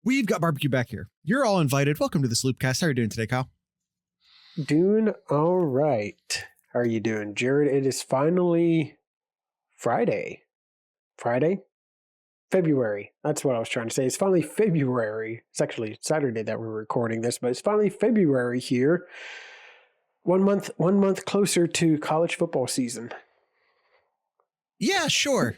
We've got barbecue back here. You're all invited. Welcome to the Sloopcast. How are you doing today, Kyle? Doing all right. How are you doing, Jared? It is finally Friday. February. That's what I was trying to say. It's finally February. It's actually Saturday that we're recording this, but it's finally February here. 1 month closer to college football season. Yeah, sure.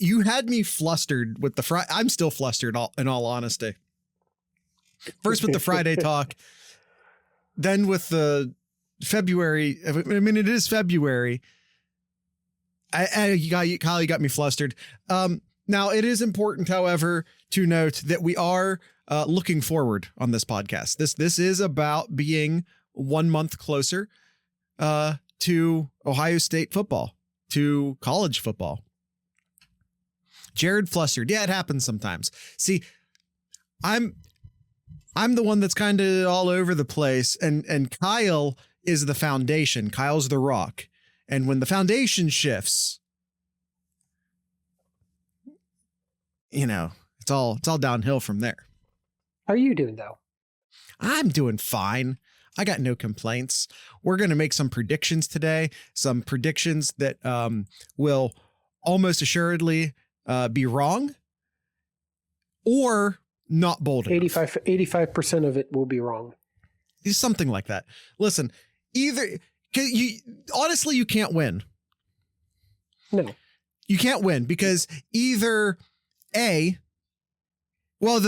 You had me flustered with the Friday. I'm still flustered in all honesty. First with the Friday talk, then with the February. I mean, it is February. Kyle, you got me flustered. Now it is important, however, to note that we are looking forward on this podcast. This is about being 1 month closer to Ohio State football, to college football. Jared flustered. Yeah, it happens sometimes. See, I'm the one that's kind of all over the place, and Kyle is the foundation. Kyle's the rock. And when the foundation shifts, it's all downhill from there. How are you doing, though? I'm doing fine. I got no complaints. We're going to make some predictions today, some predictions that will almost assuredly be wrong or not bold enough. 85% of it will be wrong. Something like that. Listen, honestly, you can't win. No. You can't win because either the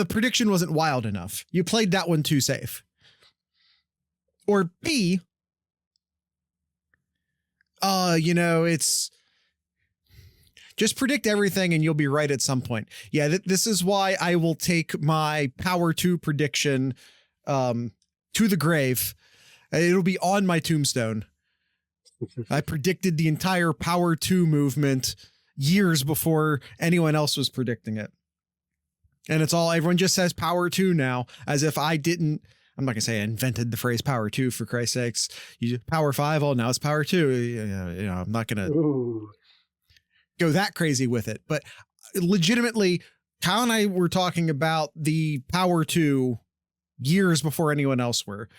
prediction wasn't wild enough. You played that one too safe. Or B, it's just predict everything and you'll be right at some point. Yeah, this is why I will take my Power 2 prediction to the grave. It'll be on my tombstone. I predicted the entire Power 2 movement years before anyone else was predicting it. And everyone just says Power 2 now, as if I'm not gonna say I invented the phrase Power 2, for Christ's sakes. Power 5, now it's Power 2. I'm not gonna go that crazy with it. But legitimately, Kyle and I were talking about the Power 2 years before anyone else were.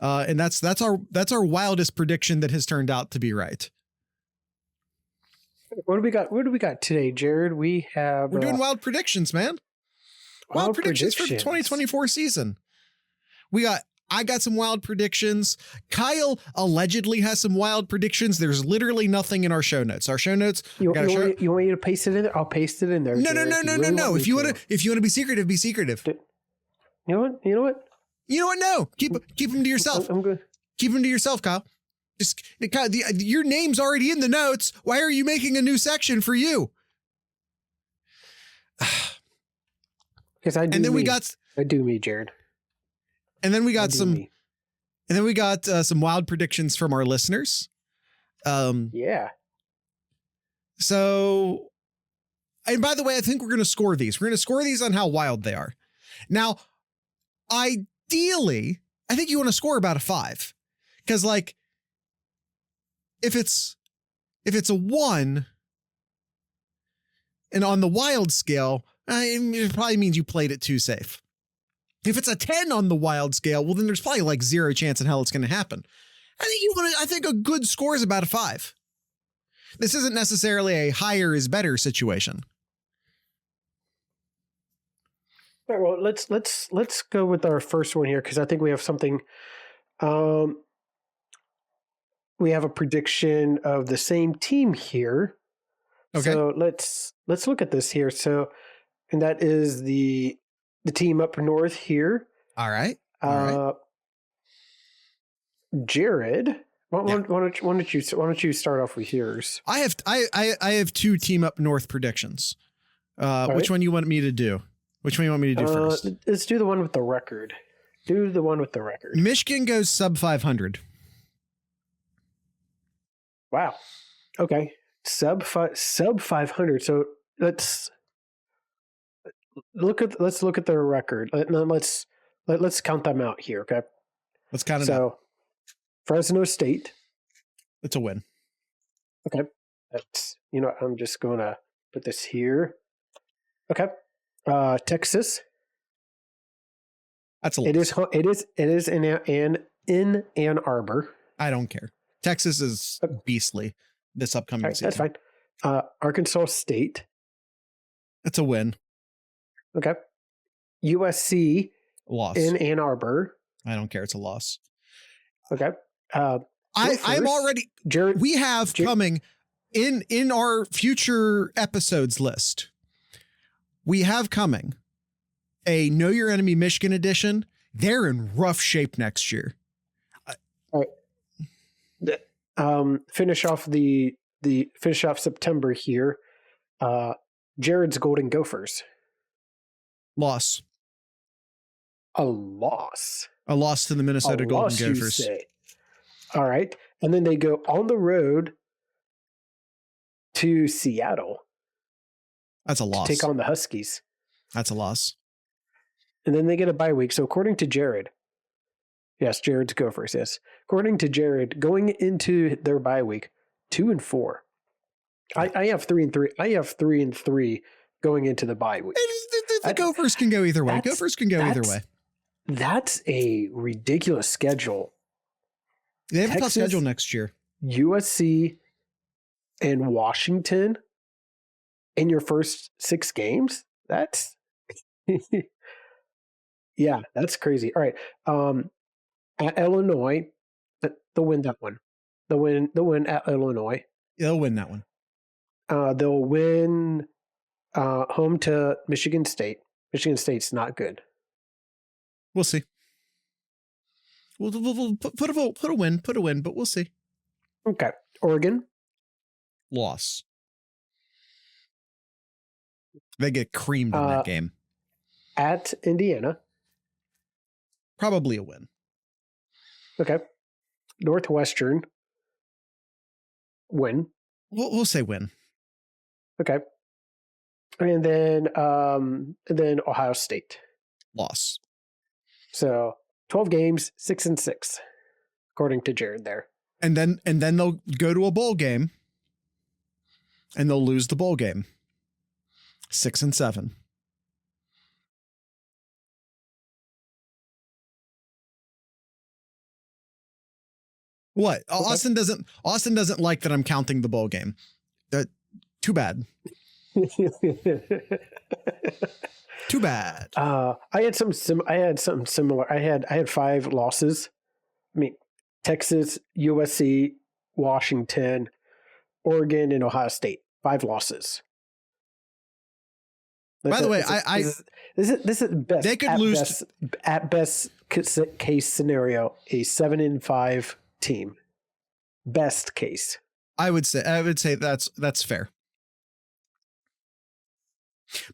And that's our wildest prediction that has turned out to be right. What do we got? What do we got today, Jared? We're doing wild predictions, man. Wild predictions for the 2024 season. I got some wild predictions. Kyle allegedly has some wild predictions. There's literally nothing in our show notes. Our show notes. You want me to paste it in there? I'll paste it in there. No. If you want to be secretive, be secretive. You know what? No, keep them to yourself. I'm good. Keep them to yourself, Kyle. Your name's already in the notes. Why are you making a new section for you? Because I do me, Jared. And then we got some wild predictions from our listeners. Yeah. So, and by the way, I think we're going to score these. We're going to score these on how wild they are. Now, ideally, I think you want to score about a 5, because if it's a 1 and on the wild scale, it probably means you played it too safe. If it's a 10 on the wild scale, well, then there's probably 0 chance in hell it's going to happen. I think a good score is about a 5. This isn't necessarily a higher is better situation. All right, well, let's go with our first one here, because I think we have something. We have a prediction of the same team here. Okay. So let's look at this here. So, and that is the team up north here. All right. Jared, why don't you start off with yours? I have 2 team up north predictions. Which one you want me to do? Which one you want me to do first? Let's do the one with the record. Michigan goes sub 500. Wow. Okay. Sub 500. So let's look at their record. Let's count them out here. Okay. Let's count it out. So Fresno State. It's a win. Okay. That's, I'm just going to put this here. Okay. Texas. That's a It loss. is in Ann Arbor. I don't care. Texas is beastly this upcoming All right, season. that's fine. Arkansas State. That's a win. Okay. USC Loss. in Ann Arbor. I don't care. It's a loss. Okay. I'm already. Jared. We have coming in our future episodes list. We have coming a Know Your Enemy Michigan edition. They're in rough shape next year. All right. Finish off September here. Jared's Golden Gophers. Loss. A loss. A loss to the Minnesota Golden Gophers. You say. All right. And then they go on the road to Seattle. That's a loss. To take on the Huskies. That's a loss. And then they get a bye week. So according to Jared, yes, Jared's Gophers, yes. According to Jared, going into their bye week, 2-4. I have 3-3. I have 3-3 going into the bye week. The Gophers can go either way. Gophers can go either way. That's a ridiculous schedule. They have Texas, a tough schedule next year. USC and Washington in your first 6 games? That's yeah, that's crazy. All right. At Illinois, they'll win that one. They'll win at Illinois. They'll win that one. They'll win home to Michigan State. Michigan State's not good. We'll see. We'll put a win, but we'll see. Okay. Oregon. Loss. They get creamed in that game. At Indiana. Probably a win. Okay. Northwestern. Win. We'll say win. Okay. And then Ohio State. Loss. So 12 games, 6-6, according to Jared there. And then they'll go to a bowl game and they'll lose the bowl game. 6-7. What? Austin doesn't like that I'm counting the bowl game. Too bad. Too bad. I had something similar. I had 5 losses. I mean, Texas, USC, Washington, Oregon, and Ohio State. 5 losses. By the way, this is best. They could lose at best case scenario, a 7-5 team. Best case. I would say that's fair.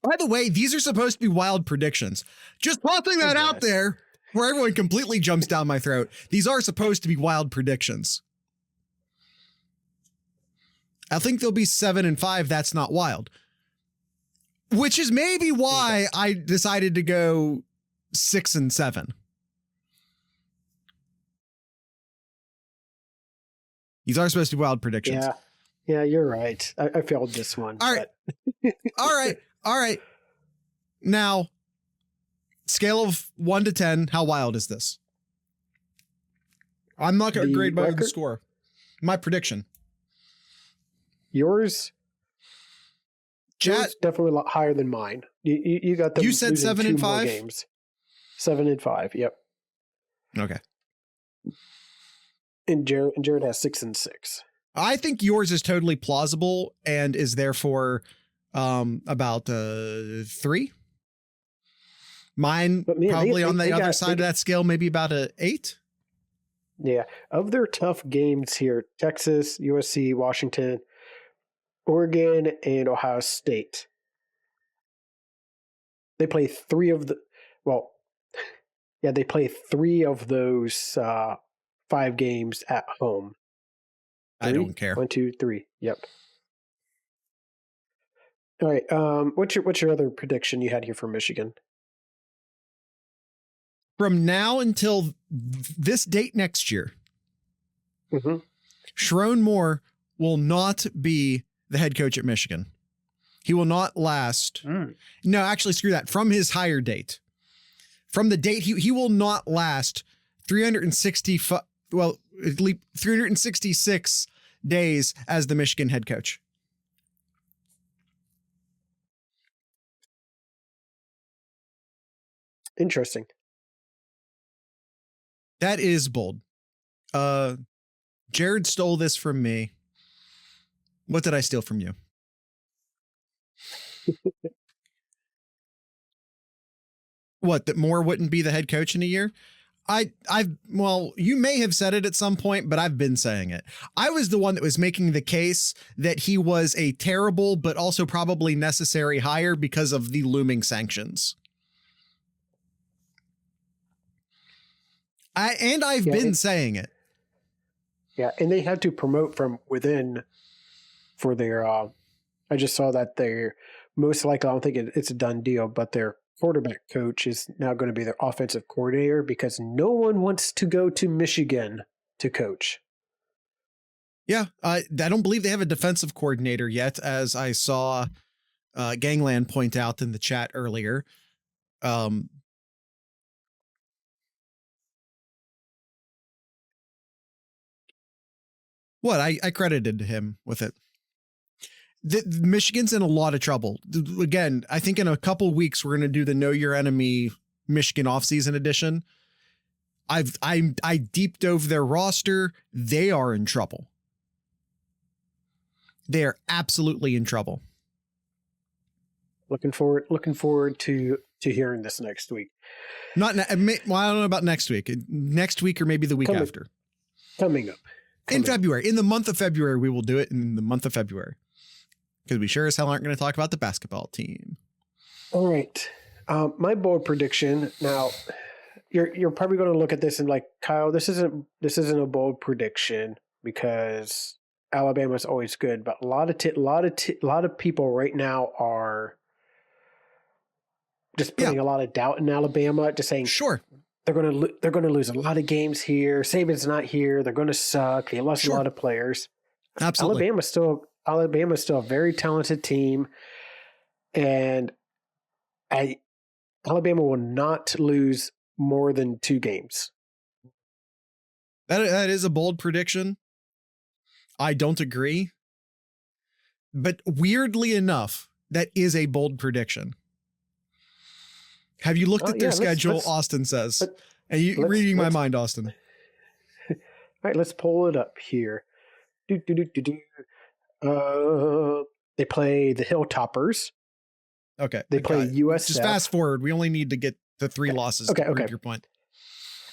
By the way, these are supposed to be wild predictions. Just tossing that out there where everyone completely jumps down my throat. These are supposed to be wild predictions. I think they'll be 7-5. That's not wild. Which is maybe why I decided to go 6-7. These are supposed to be wild predictions. Yeah, you're right. I failed this one. All right. All right. Now, scale of 1 to 10, how wild is this? I'm not going to grade by the score. My prediction. Yours definitely a lot higher than mine. You got them. You said 7-5 games. 7-5. Yep. Okay. And Jared has 6-6. I think yours is totally plausible and is therefore about 3. Mine probably on the other side of that scale, maybe about 8. Yeah. Of their tough games here, Texas, USC, Washington, Oregon, and Ohio State. They play 3 of they play 3 of those 5 games at home. 3? I don't care. 1, 2, 3. Yep. All right. What's your other prediction you had here for Michigan? From now until this date next year, Sherrone Moore will not be the head coach at Michigan. He will not last. No, actually, screw that. From his hire date. From the date, he will not last 366 days as the Michigan head coach. Interesting. That is bold. Jared stole this from me. What did I steal from you? What, that Moore wouldn't be the head coach in a year? Well, you may have said it at some point, but I've been saying it. I was the one that was making the case that he was a terrible, but also probably necessary hire because of the looming sanctions. I've been saying it. Yeah, and they had to promote from within for their. I just saw that they're most likely. I don't think it's a done deal, but their quarterback coach is now going to be their offensive coordinator because no one wants to go to Michigan to coach. Yeah, I don't believe they have a defensive coordinator yet, as I saw Gangland point out in the chat earlier. What I credited him with it. Michigan's in a lot of trouble. Again, I think in a couple weeks we're going to do the Know Your Enemy Michigan offseason edition. I deep dove their roster. They are in trouble. They are absolutely in trouble. Looking forward to hearing this next week. I don't know about next week. Next week or maybe the week after. Coming up. In February. In the month of February, we will do it in the month of February. Because we sure as hell aren't going to talk about the basketball team. All right. My bold prediction. Now, you're probably going to look at this and like, Kyle, this isn't a bold prediction because Alabama's always good, but a lot of people right now are just putting a lot of doubt in Alabama, just saying, sure, they're going to lose a lot of games here. Saban's not here. They're going to suck. They lost a lot of players. Absolutely. Alabama's still a very talented team, and Alabama will not lose more than 2 games. That is a bold prediction. I don't agree. But weirdly enough, that is a bold prediction. Have you looked at their schedule? Austin says. And you reading my mind, Austin. All right, let's pull it up here. They play the Hilltoppers. Okay. They play USF. Just fast forward. We only need to get the 3 losses to prove your point.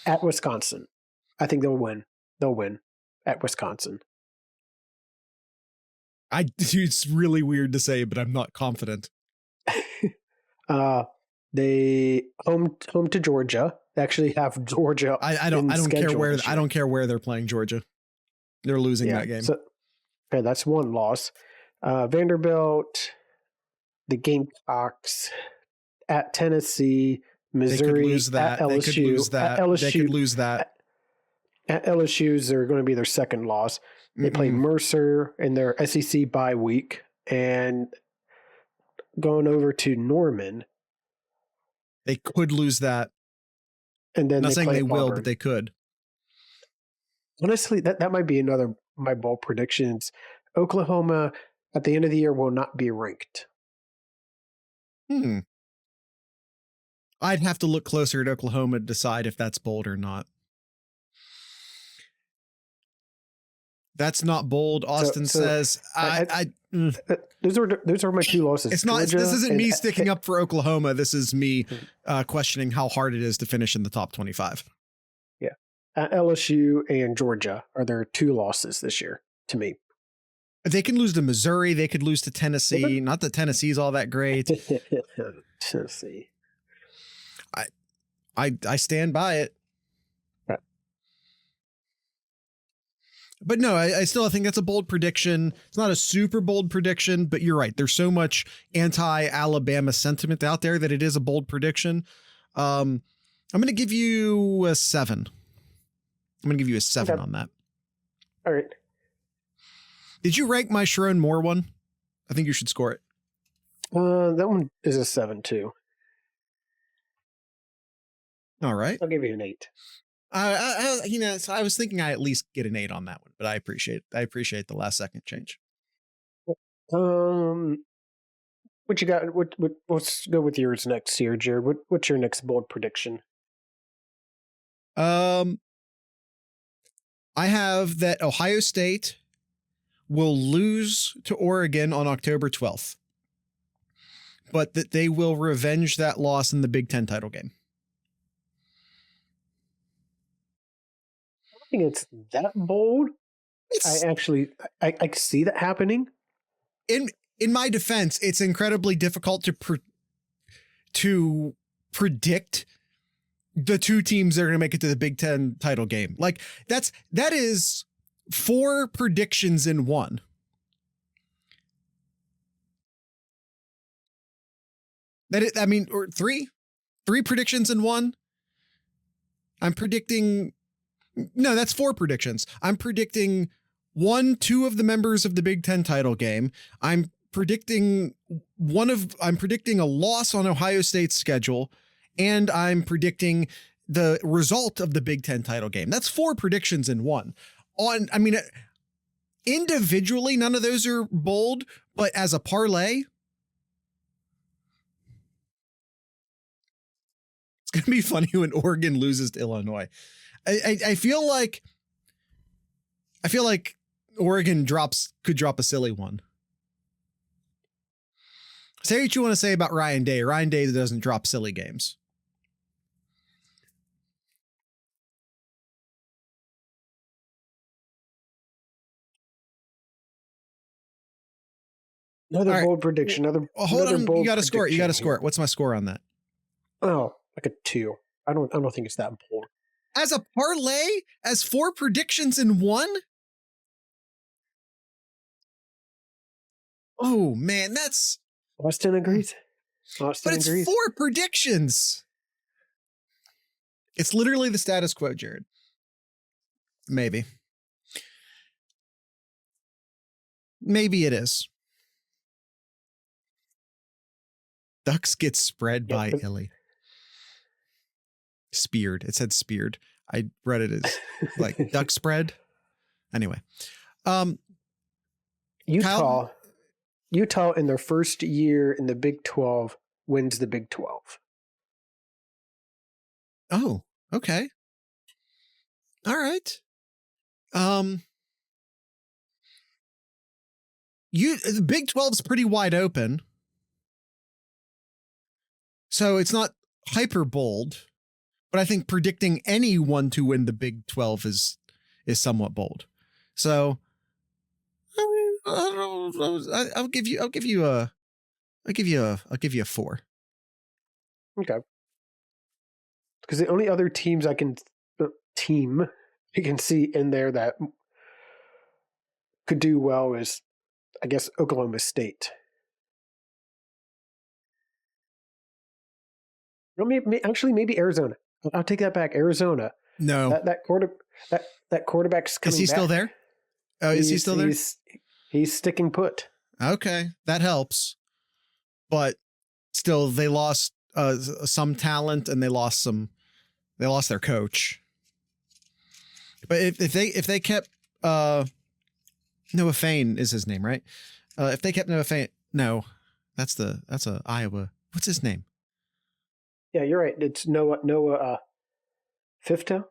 At Wisconsin. I think they'll win. They'll win at Wisconsin. It's really weird to say, but I'm not confident. They home to Georgia. They actually have Georgia. I don't care where they're playing Georgia. They're losing that game. So, okay, that's 1 loss. Vanderbilt, the Gamecocks, at Tennessee, Missouri, they could lose that. at LSU. They could lose that. At LSU, they could lose that. At LSU's, they're going to be their 2nd loss. They play Mercer in their SEC bye week, and going over to Norman. They could lose that. And then I'm not saying they will, Auburn. but they could. Honestly, that might be another my bold predictions. Oklahoma at the end of the year will not be ranked. I'd have to look closer at Oklahoma to decide if that's bold or not. That's not bold. Austin says, those are my 2 losses. It's not. This isn't me sticking up for Oklahoma. This is me questioning how hard it is to finish in the top 25. Yeah, LSU and Georgia are their 2 losses this year to me. They can lose to Missouri. They could lose to Tennessee. Not that Tennessee's all that great. Tennessee. I stand by it. But no, I still think that's a bold prediction. It's not a super bold prediction, but you're right. There's so much anti-Alabama sentiment out there that it is a bold prediction. I'm going to give you a 7. I'm going to give you a 7 on that. All right. Did you rank my Sharon Moore one? I think you should score it. That one is a 7-2. All right. I'll give you an 8. So I was thinking I at least get an 8 on that one, but I appreciate the last second change. What you got? Let's go with yours next here, Jared. What's your next bold prediction? I have that Ohio State will lose to Oregon on October 12th, but that they will revenge that loss in the Big Ten title game. I don't think it's that bold. I see that happening. In my defense, it's incredibly difficult to predict the two teams that are going to make it to the Big Ten title game. Like that is 4 predictions in one. Or three predictions in one. No, that's 4 predictions. I'm predicting 2 of the members of the Big Ten title game. I'm predicting a loss on Ohio State's schedule, and I'm predicting the result of the Big Ten title game. That's 4 predictions in one. Individually, none of those are bold, but as a parlay, it's going to be funny when Oregon loses to Illinois. I feel like Oregon could drop a silly one. Say what you want to say about Ryan Day. Ryan Day doesn't drop silly games. Another bold prediction. Hold on. You got to score it. You got to score it. What's my score on that? Oh, like a 2. I don't think it's that bold. As a parlay, as 4 predictions in one. Oh man, that's. Austin agrees. But it's 4 predictions. It's literally the status quo, Jared. Maybe it is. Ducks get spread by Illy. Speared. It said speared. I read it as like duck spread. Anyway, Utah in their first year in the Big 12 wins the Big 12. Oh, okay. All right. The Big 12 is pretty wide open. So it's not hyper bold, but I think predicting anyone to win the Big 12 is somewhat bold. So I'll give you a 4. Okay. Because the only other teams I can see in there that could do well is, I guess, Oklahoma State. Maybe Arizona. I'll take that back. Arizona. No, that quarterback's coming. Is he still there? Oh, is he still there? He's sticking put. Okay, that helps. But still, they lost some talent, and they lost their coach. But if they kept Noah Fane is his name, right? If they kept Noah Fane, no, that's a Iowa. What's his name? Yeah, you're right. It's Noah Fifta,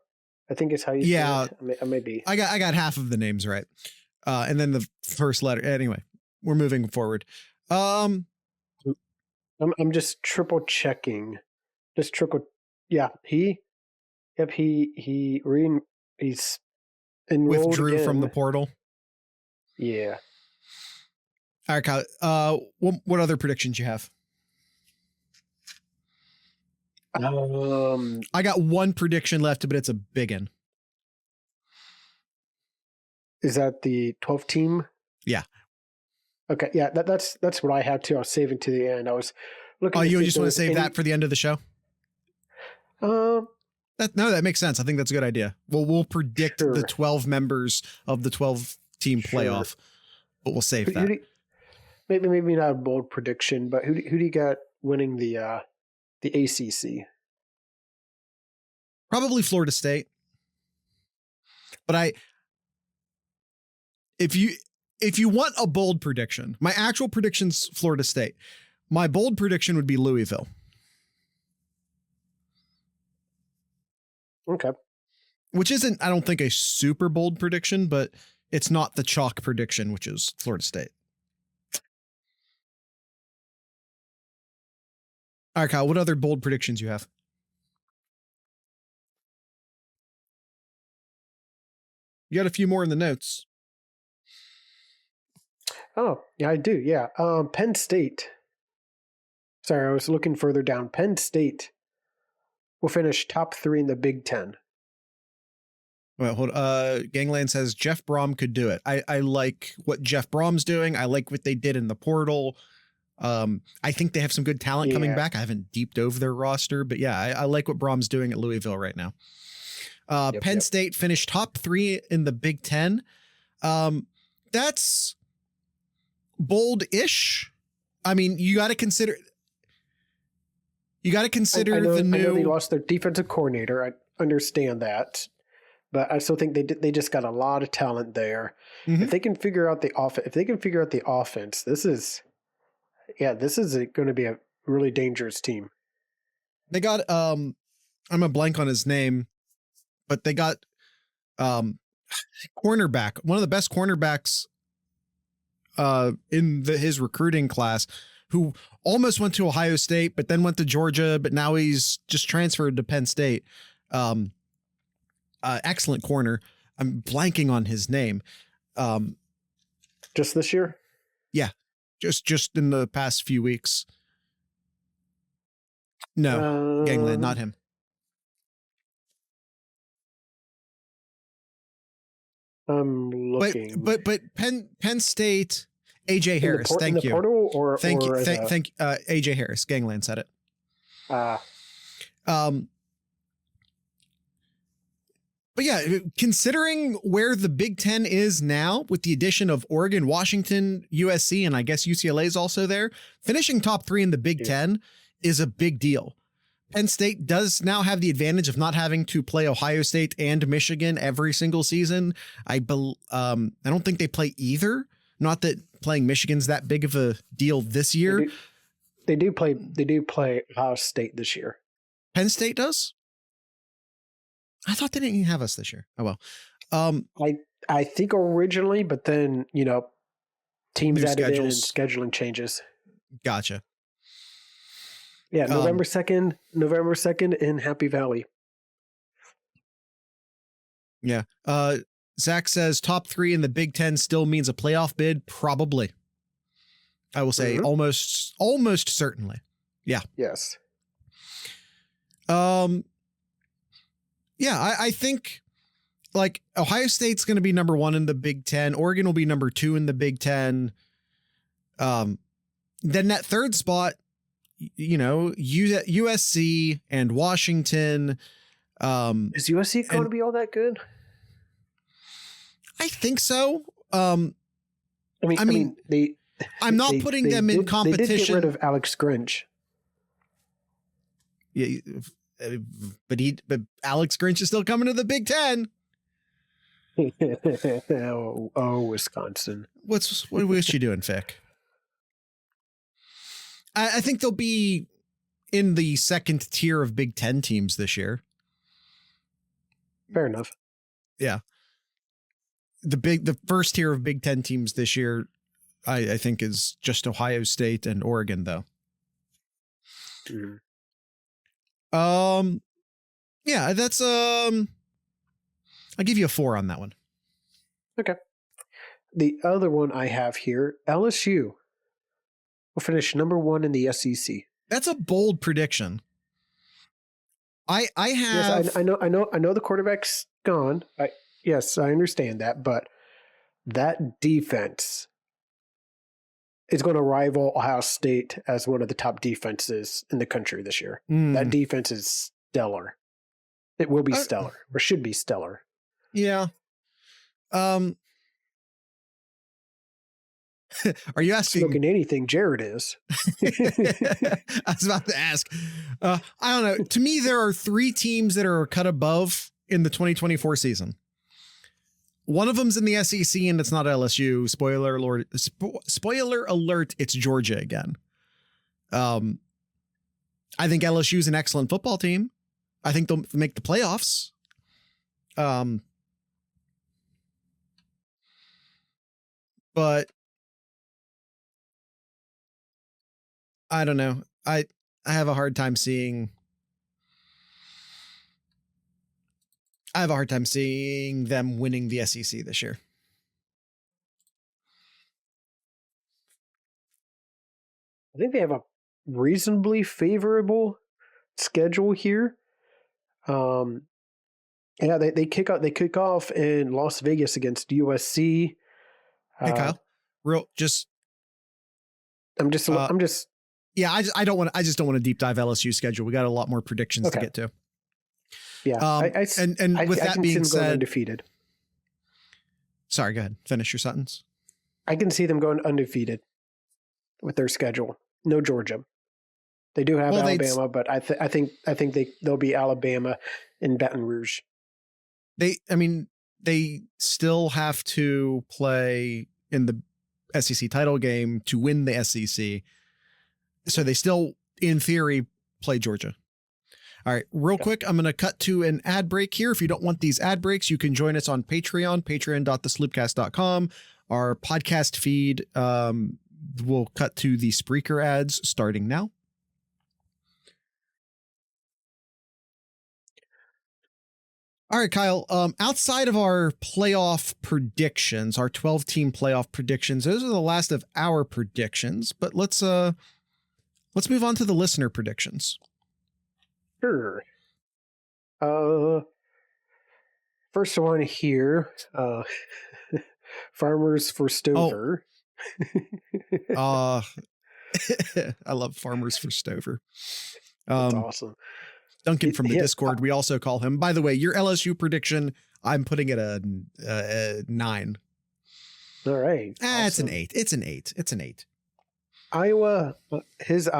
I think is how you say it. I may be. I got half of the names right. And then the first letter. Anyway, we're moving forward. I'm just triple checking. Yeah, he's enrolled withdrew again from the portal. Yeah. All right, Kyle. What other predictions you have? I got 1 prediction left, but it's a big one. Is that the 12 team? Yeah. Okay. Yeah. That's what I have too. I was saving to the end. I was looking. Oh, you just want to save that for the end of the show? That makes sense. I think that's a good idea. Well, we'll predict the 12 members of the 12 team playoff, but we'll save that. maybe not a bold prediction, but who do you got winning the ACC? Probably Florida State. But if you want a bold prediction, my actual prediction's Florida State. My bold prediction would be Louisville. Okay. Which isn't, I don't think, a super bold prediction, but it's not the chalk prediction, which is Florida State. All right, Kyle, what other bold predictions you have? You got a few more in the notes. Oh, yeah, I do. Yeah. Penn State. Sorry, I was looking further down. Penn State will finish top 3 in the Big Ten. Well, hold. Gangland says Jeff Brom could do it. I like what Jeff Brom's doing. I like what they did in the portal. I think they have some good talent coming back. I haven't deeped over their roster, but yeah, I like what Brom's doing at Louisville right now. Penn State finished top 3 in the Big Ten. That's bold-ish. I mean, you got to consider. I know they lost their defensive coordinator. I understand that, but I still think they just got a lot of talent there. Mm-hmm. If they can figure out the offense, this is going to be a really dangerous team. They got I'm a blank on his name, but they got cornerback, one of the best cornerbacks in his recruiting class, who almost went to Ohio State, but then went to Georgia, but now he's just transferred to Penn State. Excellent corner. I'm blanking on his name. Just this year? Yeah. Just in the past few weeks. No, Gangland, not him. I'm looking. But Penn State, AJ Harris. Thank you. Portal thank you. AJ Harris. Gangland said it. But yeah, considering where the Big Ten is now, with the addition of Oregon, Washington, USC, and I guess UCLA is also there, finishing top 3 in the Big Ten is a big deal. Penn State does now have the advantage of not having to play Ohio State and Michigan every single season. I don't think they play either. Not that playing Michigan's that big of a deal this year. They do play Ohio State this year. Penn State does? I thought they didn't even have us this year. Oh, well. I think originally, but then, teams added in and scheduling changes. Gotcha. Yeah, November 2nd in Happy Valley. Yeah. Zach says top 3 in the Big Ten still means a playoff bid. Probably. I will say almost certainly. Yeah. Yes. Yeah, I think like Ohio State's going to be number 1 in the Big Ten. Oregon will be number 2 in the Big Ten. Then that third spot, USC and Washington. Is USC going to be all that good? I think so. I'm not putting them in competition. They did get rid of Alex Grinch. Yeah, but Alex Grinch is still coming to the Big Ten. Wisconsin. What you doing, Fick? I think they'll be in the second tier of Big Ten teams this year. Fair enough. Yeah. The first tier of Big Ten teams this year, I think, is just Ohio State and Oregon, though. Mm. Yeah, that's I'll give you a 4 on that one. Okay. The other one I have here, LSU will finish number 1 in the SEC. That's a bold prediction. I have. Yes, I know the quarterback's gone. Yes, I understand that, but that defense is going to rival Ohio State as one of the top defenses in the country this year. That defense is stellar. It will be stellar, or should be stellar. Yeah. Are you asking? Smoking anything, Jared is. I was about to ask. I don't know. To me, there are 3 teams that are cut above in the 2024 season. One of them's in the SEC, and it's not LSU. Spoiler alert! Spoiler alert! It's Georgia again. I think LSU is an excellent football team. I think they'll make the playoffs. But I don't know. I have a hard time seeing. I have a hard time seeing them winning the SEC this year. I think they have a reasonably favorable schedule here. Yeah, they kick off in Las Vegas against USC. Hey Kyle, I'm just yeah, I just don't want to deep dive LSU schedule. We got a lot more predictions to get to. Yeah, with that being said, undefeated. Sorry, go ahead. Finish your sentence. I can see them going undefeated with their schedule. No Georgia. They do have Alabama, but I think they'll be Alabama in Baton Rouge. They still have to play in the SEC title game to win the SEC. So they still, in theory, play Georgia. All right, real quick, I'm going to cut to an ad break here. If you don't want these ad breaks, you can join us on Patreon, patreon.thesloopcast.com. Our podcast feed will cut to the Spreaker ads starting now. All right, Kyle, outside of our playoff predictions, our 12-team playoff predictions, those are the last of our predictions, but let's move on to the listener predictions. Sure. First one here, Farmers for Stover. I love Farmers for Stover. That's awesome. Duncan from the Discord, we also call him. By the way, your LSU prediction, I'm putting it a 9. All right. Awesome. It's an 8. It's an 8. Iowa, his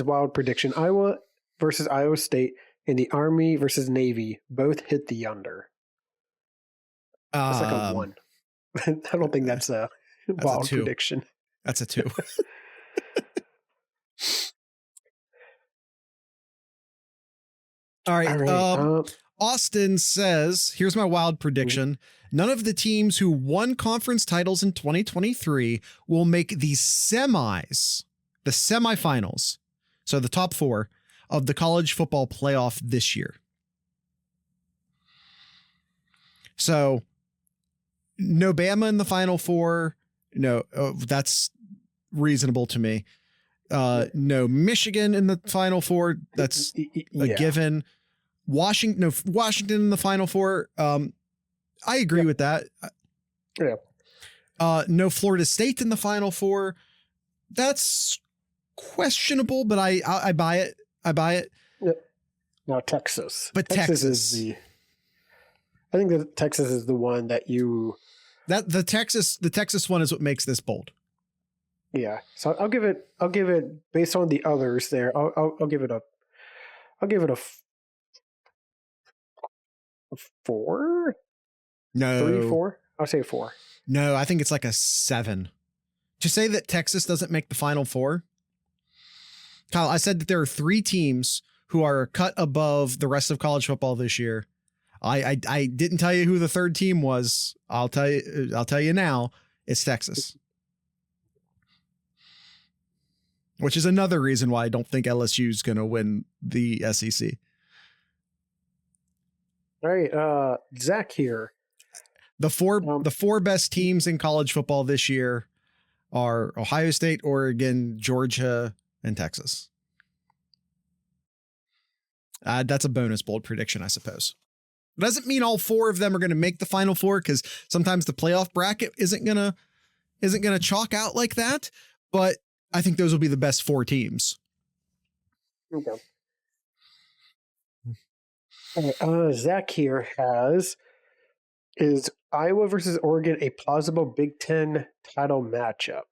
wild prediction, Iowa versus Iowa State and the Army versus Navy both hit the under. That's like a 1. I don't think that's a wild prediction. That's a 2. All right. Austin says, here's my wild prediction. None of the teams who won conference titles in 2023 will make the semifinals, so the top 4 of the college football playoff this year. So no Bama in the Final 4. No, that's reasonable to me. No Michigan in the Final 4. That's a given. Washington in the Final 4. I agree with that. Yeah. No Florida State in the Final 4. That's questionable, but I buy it. Yep. Now Texas. But Texas is I think that Texas is the one that the Texas one is what makes this bold. Yeah. So I'll give it based on the others there. I'll give it a 4? No. 3, 4? I'll say 4. No, I think it's like a 7. To say that Texas doesn't make the Final 4, Kyle, I said that there are 3 teams who are cut above the rest of college football this year. I didn't tell you who the 3rd team was. I'll tell you now. It's Texas. Which is another reason why I don't think LSU is going to win the SEC. All right, Zach here. The four best teams in college football this year are Ohio State, Oregon, Georgia, and Texas. That's a bonus bold prediction, I suppose. It doesn't mean all 4 of them are going to make the Final 4, because sometimes the playoff bracket isn't gonna chalk out like that. But I think those will be the best 4 teams. Okay. Zach here has Is Iowa versus Oregon a plausible Big Ten title matchup?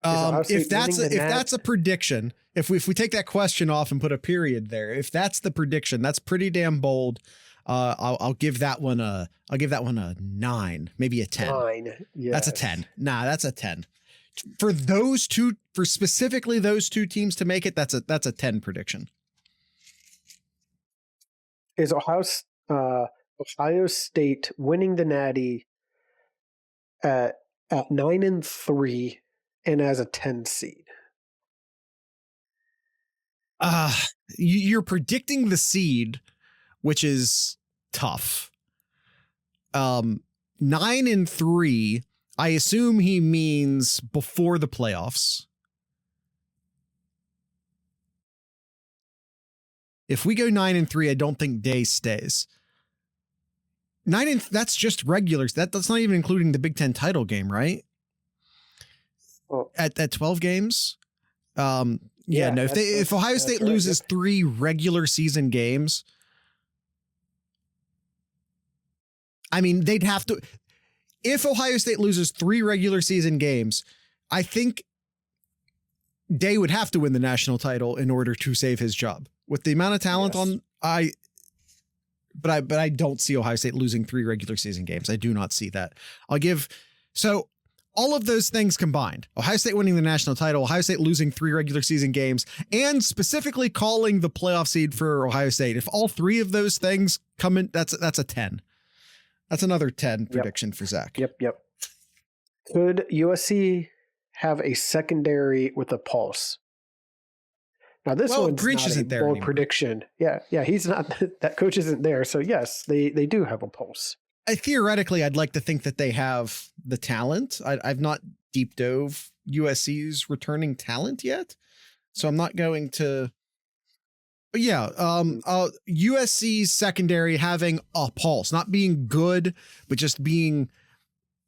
If that's a prediction, if we take that question off and put a period there, if that's the prediction, that's pretty damn bold. I'll give that one a 9, maybe a 10. 9. Yes. That's a 10. Nah, that's a 10. For specifically those two teams to make it, that's a 10 prediction. Is Ohio State winning the Natty at 9-3 and as a 10 seed? You're predicting the seed, which is tough. 9-3. I assume he means before the playoffs. If we go 9-3, I don't think Day stays. That's just regulars. That's not even including the Big Ten title game, right? Well, at 12 games. If Ohio State loses 3 regular season games, I mean, they'd have to. If Ohio State loses 3 regular season games, I think Day would have to win the national title in order to save his job. With the amount of talent but I don't see Ohio State losing 3 regular season games. I do not see that. So all of those things combined, Ohio State winning the national title, Ohio State losing 3 regular season games, and specifically calling the playoff seed for Ohio State. If all 3 of those things come in, that's a 10. That's another 10 prediction for Zach. Yep. Could USC have a secondary with a pulse? Now this one's Grinch not isn't a there bold anymore. prediction. Yeah, he's not. That coach isn't there. So yes, they do have a pulse. Theoretically, I'd like to think that they have the talent. I've not deep dove USC's returning talent yet, so I'm not going to. But yeah, USC's secondary having a pulse, not being good, but just being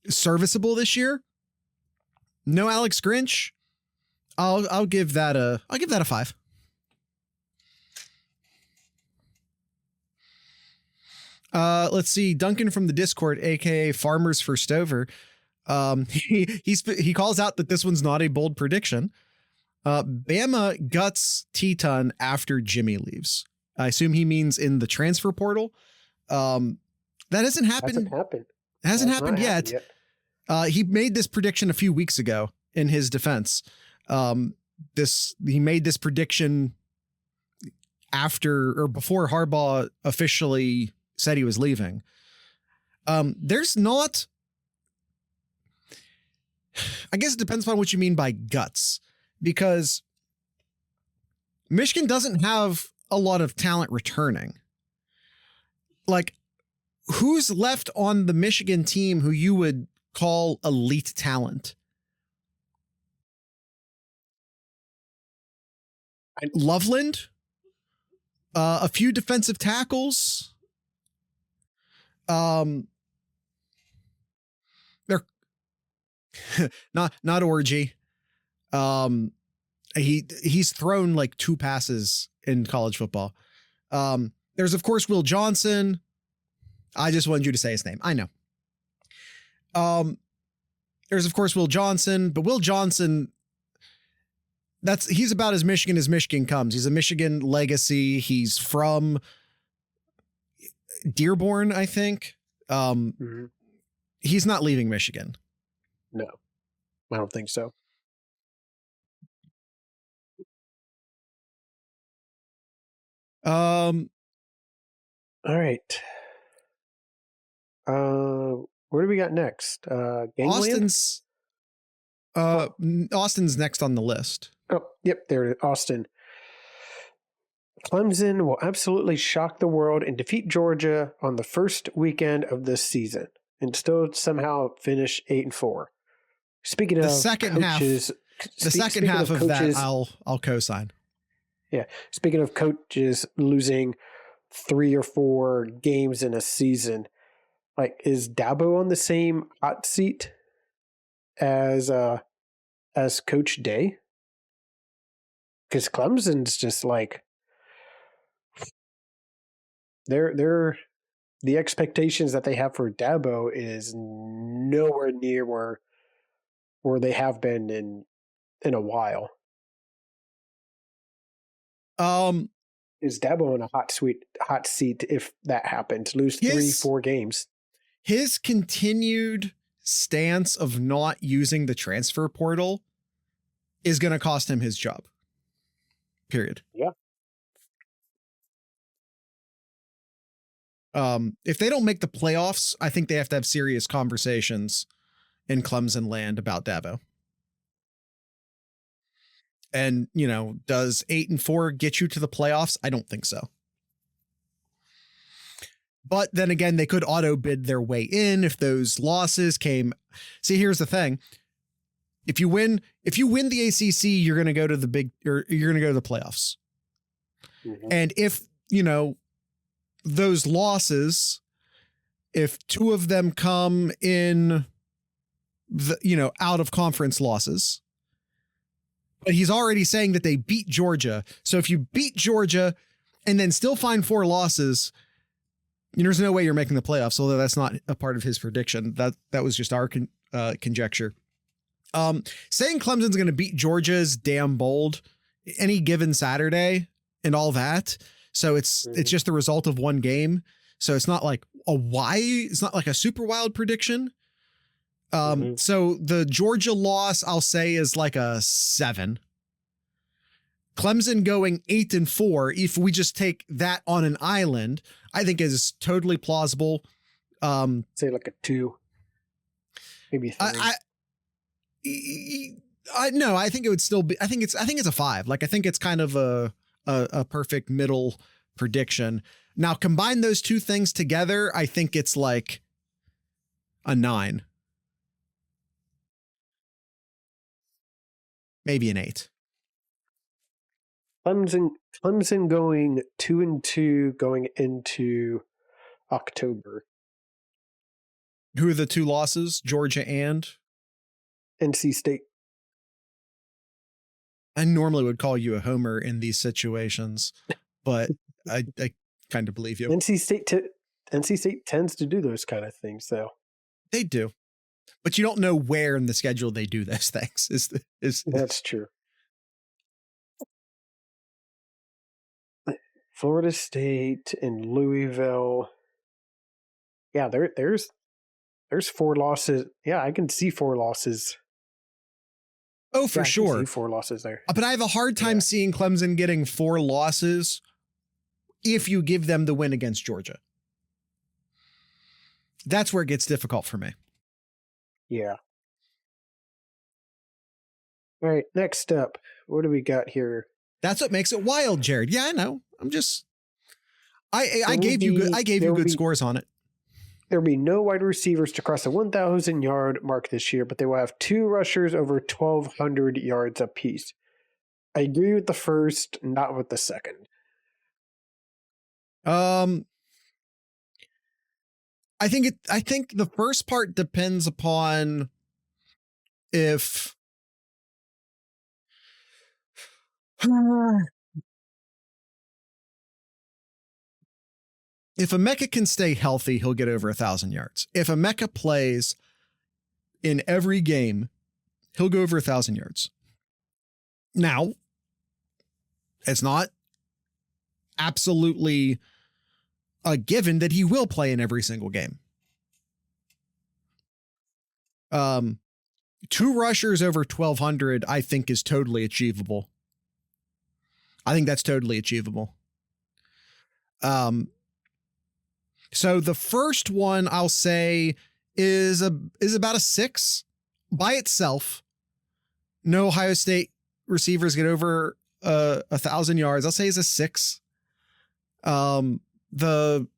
serviceable this year. No Alex Grinch. I'll give that a 5. Let's see. Duncan from the Discord, aka Farmers for Stover. He calls out that this one's not a bold prediction. Bama guts Teton after Jimmy leaves. I assume he means in the transfer portal. That hasn't happened. Hasn't happened yet. He made this prediction a few weeks ago in his defense. He made this prediction after or before Harbaugh officially said he was leaving. There's not, I guess it depends upon what you mean by guts, because Michigan doesn't have a lot of talent returning. Like, who's left on the Michigan team who you would call elite talent? Loveland, a few defensive tackles. They're not Orgy. He's thrown like 2 passes in college football. There's of course Will Johnson. I just wanted you to say his name. I know. There's of course Will Johnson, but Will Johnson, he's about as Michigan comes. He's a Michigan legacy. He's from Dearborn, I think. He's not leaving Michigan. No, I don't think so. All right. Where do we got next? Gangland? Austin's next on the list. Oh, yep, there it is. Austin. Clemson will absolutely shock the world and defeat Georgia on the first weekend of this season and still somehow finish 8-4. Speaking of the second coaches, half of that, I'll co-sign. Yeah. Speaking of coaches losing 3 or 4 games in a season, like, is Dabo on the same hot seat as Coach Day? Because Clemson's just like they're the expectations that they have for Dabo is nowhere near where they have been in a while. Is Dabo in a hot seat if that happens? Lose 3-4 games. His continued stance of not using the transfer portal is going to cost him his job. Period. Yeah. If they don't make the playoffs, I think they have to have serious conversations in Clemson land about Dabo. And, does 8-4 get you to the playoffs? I don't think so. But then again, they could auto bid their way in if those losses came. See, here's the thing. If you win the ACC, you're going to go to you're going to go to the playoffs. Mm-hmm. And if, those losses, if two of them come in out of conference losses, but he's already saying that they beat Georgia. So if you beat Georgia and then still find 4 losses, there's no way you're making the playoffs. Although that's not a part of his prediction. That was just our conjecture. Saying Clemson's going to beat Georgia is damn bold any given Saturday and all that. So it's just the result of one game. So it's not like it's not like a super wild prediction. So the Georgia loss, I'll say, is like a 7. Clemson going 8-4, if we just take that on an island, I think is totally plausible. Say like a 2, maybe 3. No, I think it would still be. I think it's a 5. Like I think it's kind of a perfect middle prediction. Now combine those two things together, I think it's like a 9. Maybe an 8. Clemson going 2-2 going into October. Who are the 2 losses? Georgia and NC State. I normally would call you a homer in these situations, but I kind of believe you. NC State tends to do those kind of things, though. They do, but you don't know where in the schedule they do those things. That's true. Florida State and Louisville. Yeah, there's 4 losses. Yeah, I can see 4 losses. Oh, for sure. I can see 4 losses there. But I have a hard time seeing Clemson getting 4 losses if you give them the win against Georgia. That's where it gets difficult for me. Yeah. All right, next up, what do we got here? That's what makes it wild, Jared. Yeah, I know. I'm just I gave you good scores on it. There will be no wide receivers to cross the 1,000-yard mark this year, but they will have 2 rushers over 1,200 yards apiece. I agree with the first, not with the second. I think the first part depends upon if Emeka can stay healthy, he'll get over 1,000 yards. If Emeka plays in every game, he'll go over 1,000 yards. Now, it's not absolutely a given that he will play in every single game. 2 rushers over 1,200, I think, is totally achievable. I think that's totally achievable. So the first one I'll say is about a 6 by itself. No Ohio State receivers get over 1,000 yards. I'll say is a 6. The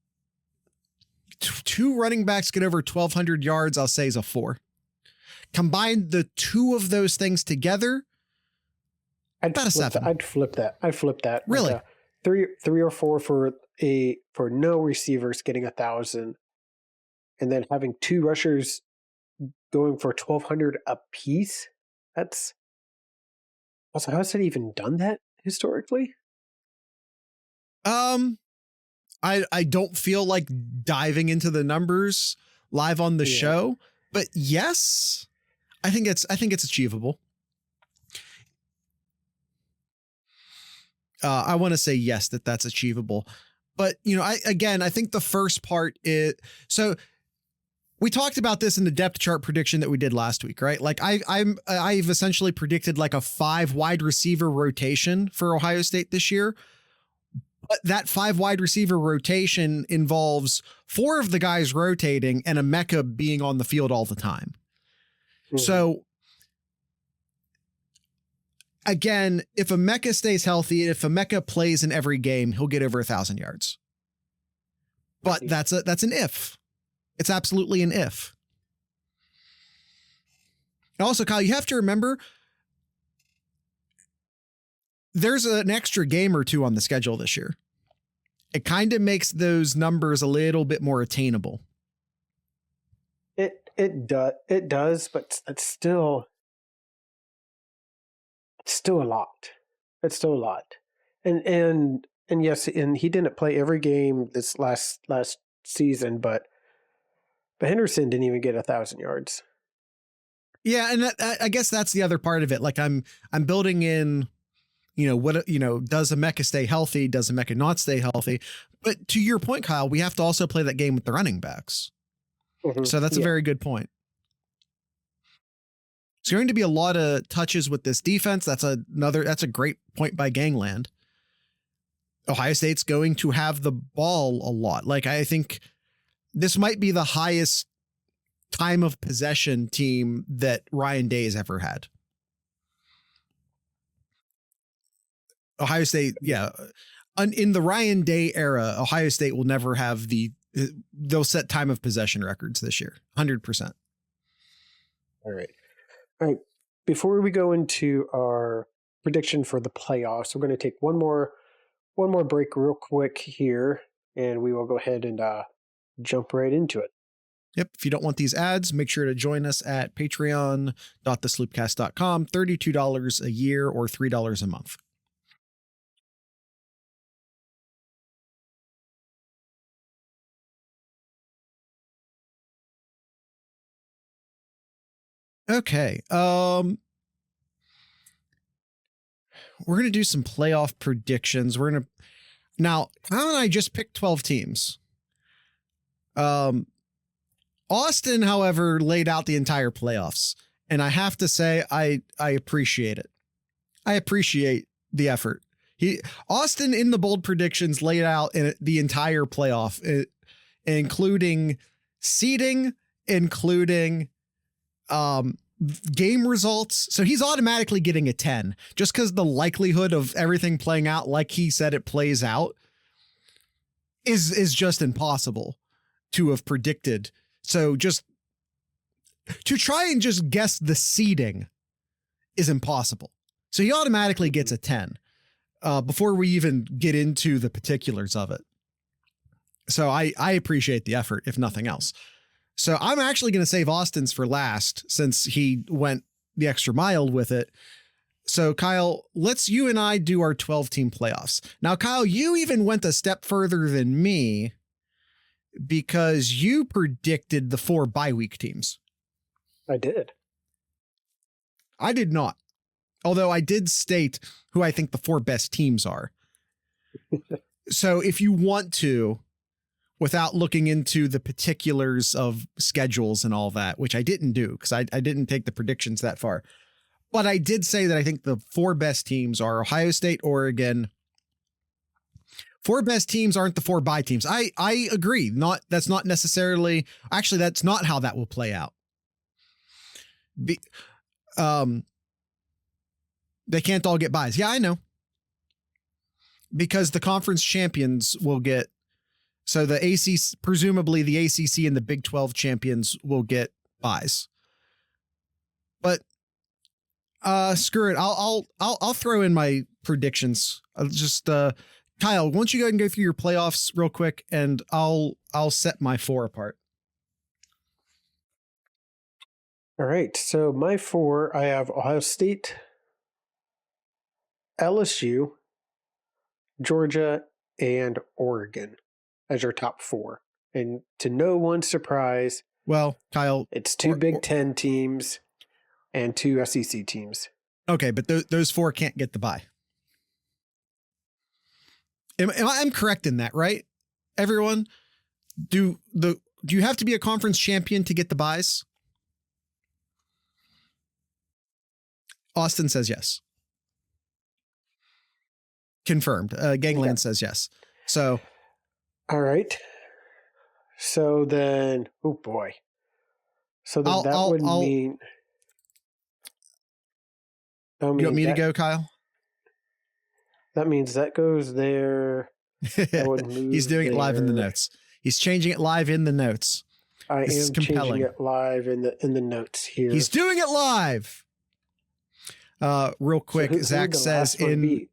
2 running backs get over 1,200 yards. I'll say is a 4. Combine the 2 of those things together, about a 7. I'd flip that. Really? Like 3 or 4 for no receivers getting 1,000, and then having 2 rushers going for 1,200 apiece. That's also, how has it even done that historically? I I don't feel like diving into the numbers live on the show, but yes, I think it's achievable. I want to say yes, that's achievable. But, you know, I think the first part is, so we talked about this in the depth chart prediction that we did last week, right? Like I've essentially predicted like a 5 wide receiver rotation for Ohio State this year. But that 5 wide receiver rotation involves 4 of the guys rotating and Emeka being on the field all the time. Mm-hmm. So again, if Emeka stays healthy, if Emeka plays in every game, he'll get over 1,000 yards. But that's an if. It's absolutely an if. Also, Kyle, you have to remember there's an extra game or 2 on the schedule this year. It kind of makes those numbers a little bit more attainable. It does, but it's still a lot. It's still a lot. And yes, and he didn't play every game this last season, but Henderson didn't even get 1,000 yards. Yeah, and I guess that's the other part of it. Like I'm building in, you know, what, you know, does Emeka stay healthy? Does Emeka not stay healthy? But to your point, Kyle, we have to also play that game with the running backs. Mm-hmm. So that's a very good point. It's going to be a lot of touches with this defense. That's a great point by Gangland. Ohio State's going to have the ball a lot. Like, I think this might be the highest time of possession team that Ryan Day has ever had. Ohio State, yeah. In the Ryan Day era, Ohio State will never have they'll set time of possession records this year. 100%. All right. Before we go into our prediction for the playoffs, we're going to take one more break real quick here, and we will go ahead and jump right into it. Yep. If you don't want these ads, make sure to join us at patreon.thesloopcast.com. $32 a year or $3 a month. Okay. We're going to do some playoff predictions. Now, Kyle and I just picked 12 teams. Austin, however, laid out the entire playoffs, and I have to say, I appreciate it. I appreciate the effort. Austin in the bold predictions laid out the entire playoff, including seeding, including game results. So he's automatically getting a 10 just because the likelihood of everything playing out like he said it plays out is just impossible to have predicted. So just to try and just guess the seeding is impossible. So he automatically gets a 10 before we even get into the particulars of it. So I appreciate the effort, if nothing else. So I'm actually going to save Austin's for last since he went the extra mile with it. So Kyle, you and I do our 12-team playoffs. Now, Kyle, you even went a step further than me because you predicted the 4 bye week teams. I did. I did not. Although I did state who I think the 4 best teams are. So if you want to, without looking into the particulars of schedules and all that, which I didn't do because I didn't take the predictions that far. But I did say that I think the 4 best teams are Ohio State, Oregon. 4 best teams aren't the 4 bye teams. I agree. That's not necessarily, actually, that's not how that will play out. They can't all get byes. Yeah, I know. Because the conference champions will get, so the ACC, presumably the ACC and the Big 12 champions will get byes. But screw it. I'll throw in my predictions. I'll just Kyle, why don't you go ahead and go through your playoffs real quick, and I'll set my 4 apart. All right. So my 4, I have Ohio State, LSU, Georgia, and Oregon. as your top 4. And to no one's surprise, Well, Kyle, it's 2 Big Ten teams and 2 SEC teams. okay, but those 4 can't get the bye. I'm correct in that, right? Everyone, do you have to be a conference champion to get the byes? Austin says yes. Confirmed. Gangland says yes. So, all right. So then, oh boy. So then that would mean. You want me to go, Kyle? That means that goes there. That would move. He's doing it live in the notes. He's changing it live in the notes. I am changing it live in the notes here. He's doing it live. Real quick, so Zach says in.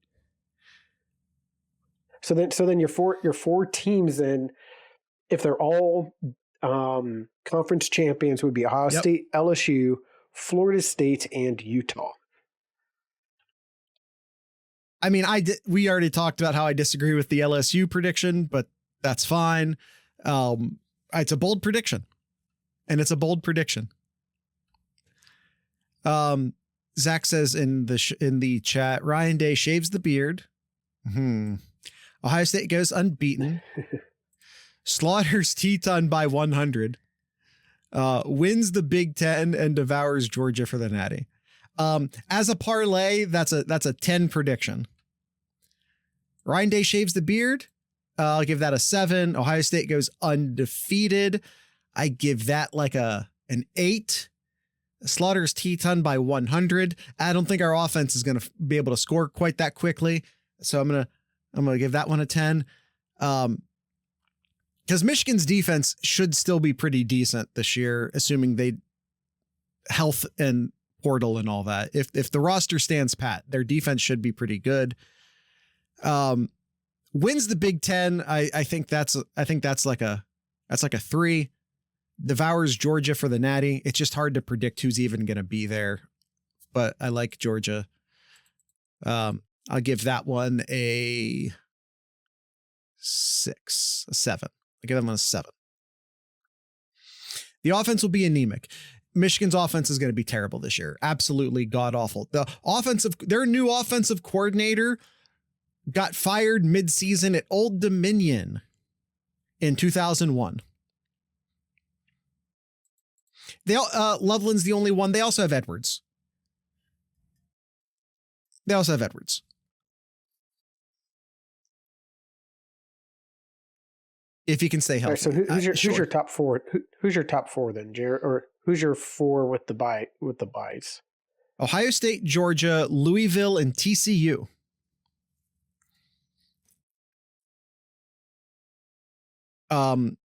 So then your four teams then, if they're all conference champions, would be Ohio State, LSU, Florida State, and Utah. I mean, we already talked about how I disagree with the LSU prediction, but that's fine. It's a bold prediction, and it's a bold prediction. Zach says in the chat, Ryan Day shaves the beard. Ohio State goes unbeaten. Slaughters Teton by 100. Wins the Big Ten and devours Georgia for the Natty. As a parlay, that's a 10 prediction. Ryan Day shaves the beard. I'll give that a 7. Ohio State goes undefeated. I give that like an 8. Slaughters Teton by 100. I don't think our offense is going to be able to score quite that quickly. So I'm going to give that one a 10. Because Michigan's defense should still be pretty decent this year, assuming they health and portal and all that. If the roster stands pat, their defense should be pretty good. Wins the Big Ten. I think that's like a 3. Devours Georgia for the Natty. It's just hard to predict who's even going to be there, but I like Georgia. I'll give that one a 7. I'll give them a 7. The offense will be anemic. Michigan's offense is going to be terrible this year. Absolutely god awful. Their new offensive coordinator got fired mid-season at Old Dominion in 2001. Loveland's the only one. They also have Edwards. If he can stay healthy. Right, so who's your top 4? Who's your top 4 then, Jared? Or who's your 4 with the byes? Ohio State, Georgia, Louisville, and TCU. I'm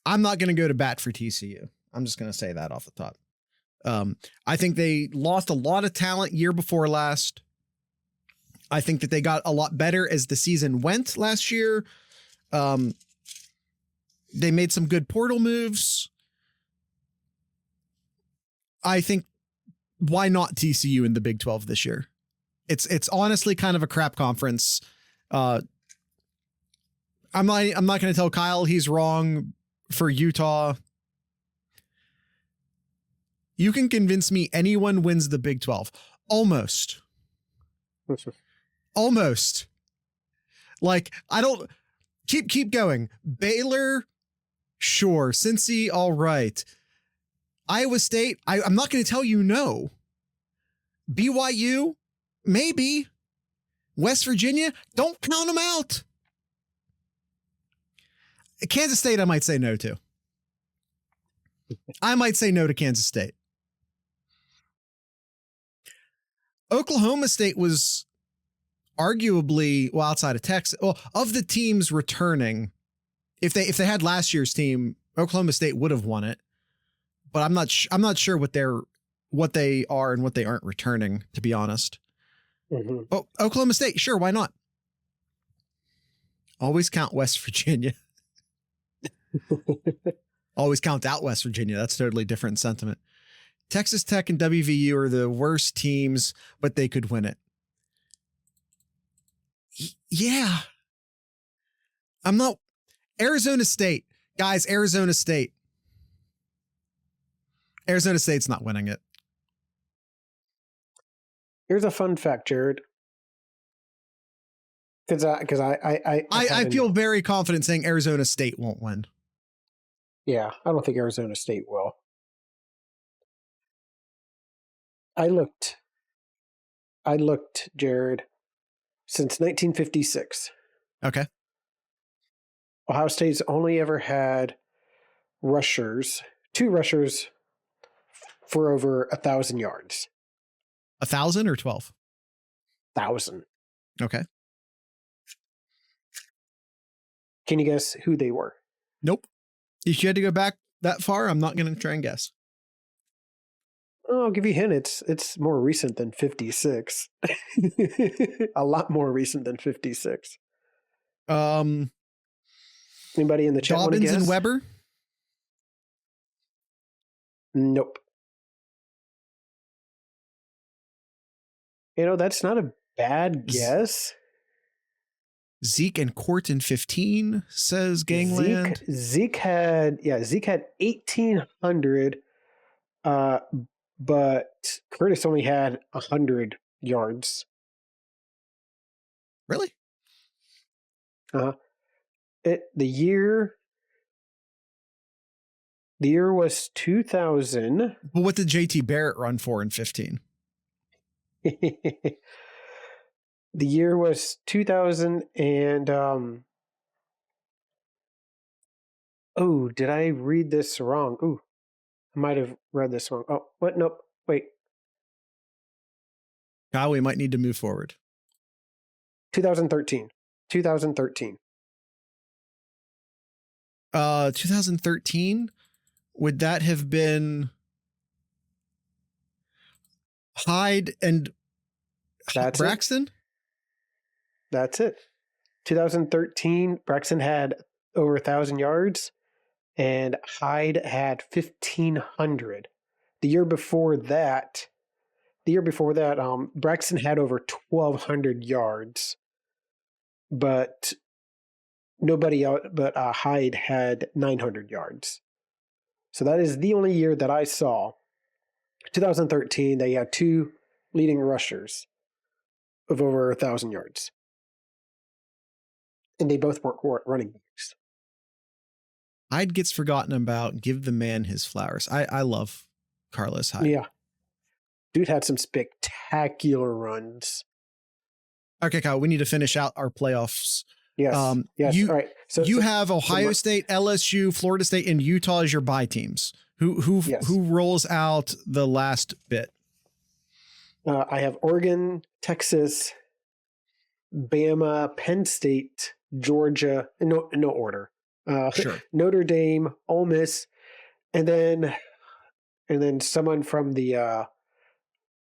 not going to go to bat for TCU. I'm just going to say that off the top. I think they lost a lot of talent year before last. I think that they got a lot better as the season went last year. They made some good portal moves. I think, why not TCU in the Big 12 this year? It's honestly kind of a crap conference. I'm not going to tell Kyle he's wrong for Utah. You can convince me anyone wins the Big 12. Almost. Almost. Like, I don't keep going. Baylor, sure. Cincy, all right. Iowa State, I'm not going to tell you no. BYU, maybe. West Virginia, don't count them out. Kansas State, I might say no to. I might say no to Kansas State. Oklahoma State was arguably, well, outside of Texas, well, of the teams returning, if they had last year's team, Oklahoma State would have won it. But I'm not sure what they are and what they aren't returning, to be honest. Mm-hmm. Oh, Oklahoma State, sure, why not? Always count West Virginia. Always count out West Virginia. That's totally different sentiment. Texas Tech and WVU are the worst teams, but they could win it. Yeah. I'm not. Arizona State. Guys, Arizona State. Arizona State's not winning it. Here's a fun fact, Jared. Because I feel very confident saying Arizona State won't win. Yeah, I don't think Arizona State will. I looked, Jared, since 1956. Okay. Ohio State's only ever had two rushers for over 1,000 yards. 1,000 or 12? 1,000. Okay. Can you guess who they were? Nope. If you had to go back that far, I'm not going to try and guess. Oh, I'll give you a hint. It's more recent than 56. A lot more recent than 56. Anybody in the chat want to guess? Dobbins and Weber? Nope. That's not a bad guess. Zeke and Court in 15, says Gangland. Zeke had 1,800, but Curtis only had 100 yards. Really? The year was 2000. Well, what did JT Barrett run for in 15? The year was 2000 and did I read this wrong? Ooh, I might have read this wrong. Oh, what? Nope. Wait. Kyle, we might need to move forward. 2013. 2013? Would that have been Hyde and That's Braxton? It. That's it. 2013, Braxton had over 1,000 yards and Hyde had 1,500. The year before that, Braxton had over 1,200 yards, but nobody else, but Hyde had 900 yards. So that is the only year that I saw. 2013, they had two leading rushers of over 1,000 yards. And they both weren't running backs. Hyde gets forgotten about. Give the man his flowers. I love Carlos Hyde. Yeah. Dude had some spectacular runs. Okay, Kyle, we need to finish out our playoffs. Yes. Yes. You, all right. So you have Ohio State, LSU, Florida State, and Utah as your bye teams. Who rolls out the last bit? I have Oregon, Texas, Bama, Penn State, Georgia. No order. Sure. Notre Dame, Ole Miss, and then someone from the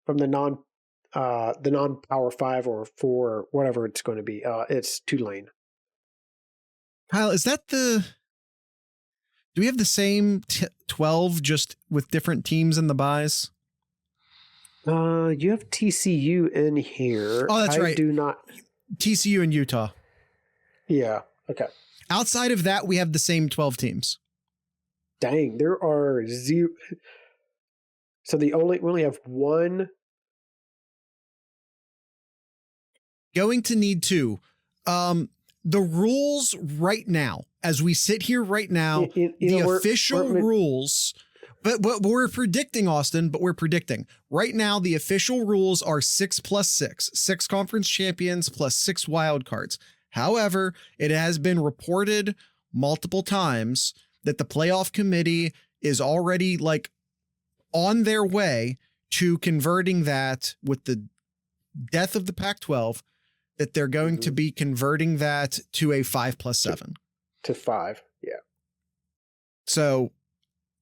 non Power 5 or 4, whatever it's going to be. It's Tulane. Kyle, is that do we have the same 12 just with different teams in the buys? You have TCU in here. Oh, that's right. I do not. TCU and Utah. Yeah. Okay. Outside of that, we have the same 12 teams. Dang, there are 0. So we only have one. Going to need 2. The rules right now, as we sit here right now, the official rules, but we're predicting, Austin, but we're predicting. Right now, the official rules are 6 plus 6, 6 conference champions plus 6 wild cards. However, it has been reported multiple times that the playoff committee is already on their way to converting that with the death of the Pac-12, that they're going to be converting that to a 5 plus 7. To 5, yeah. So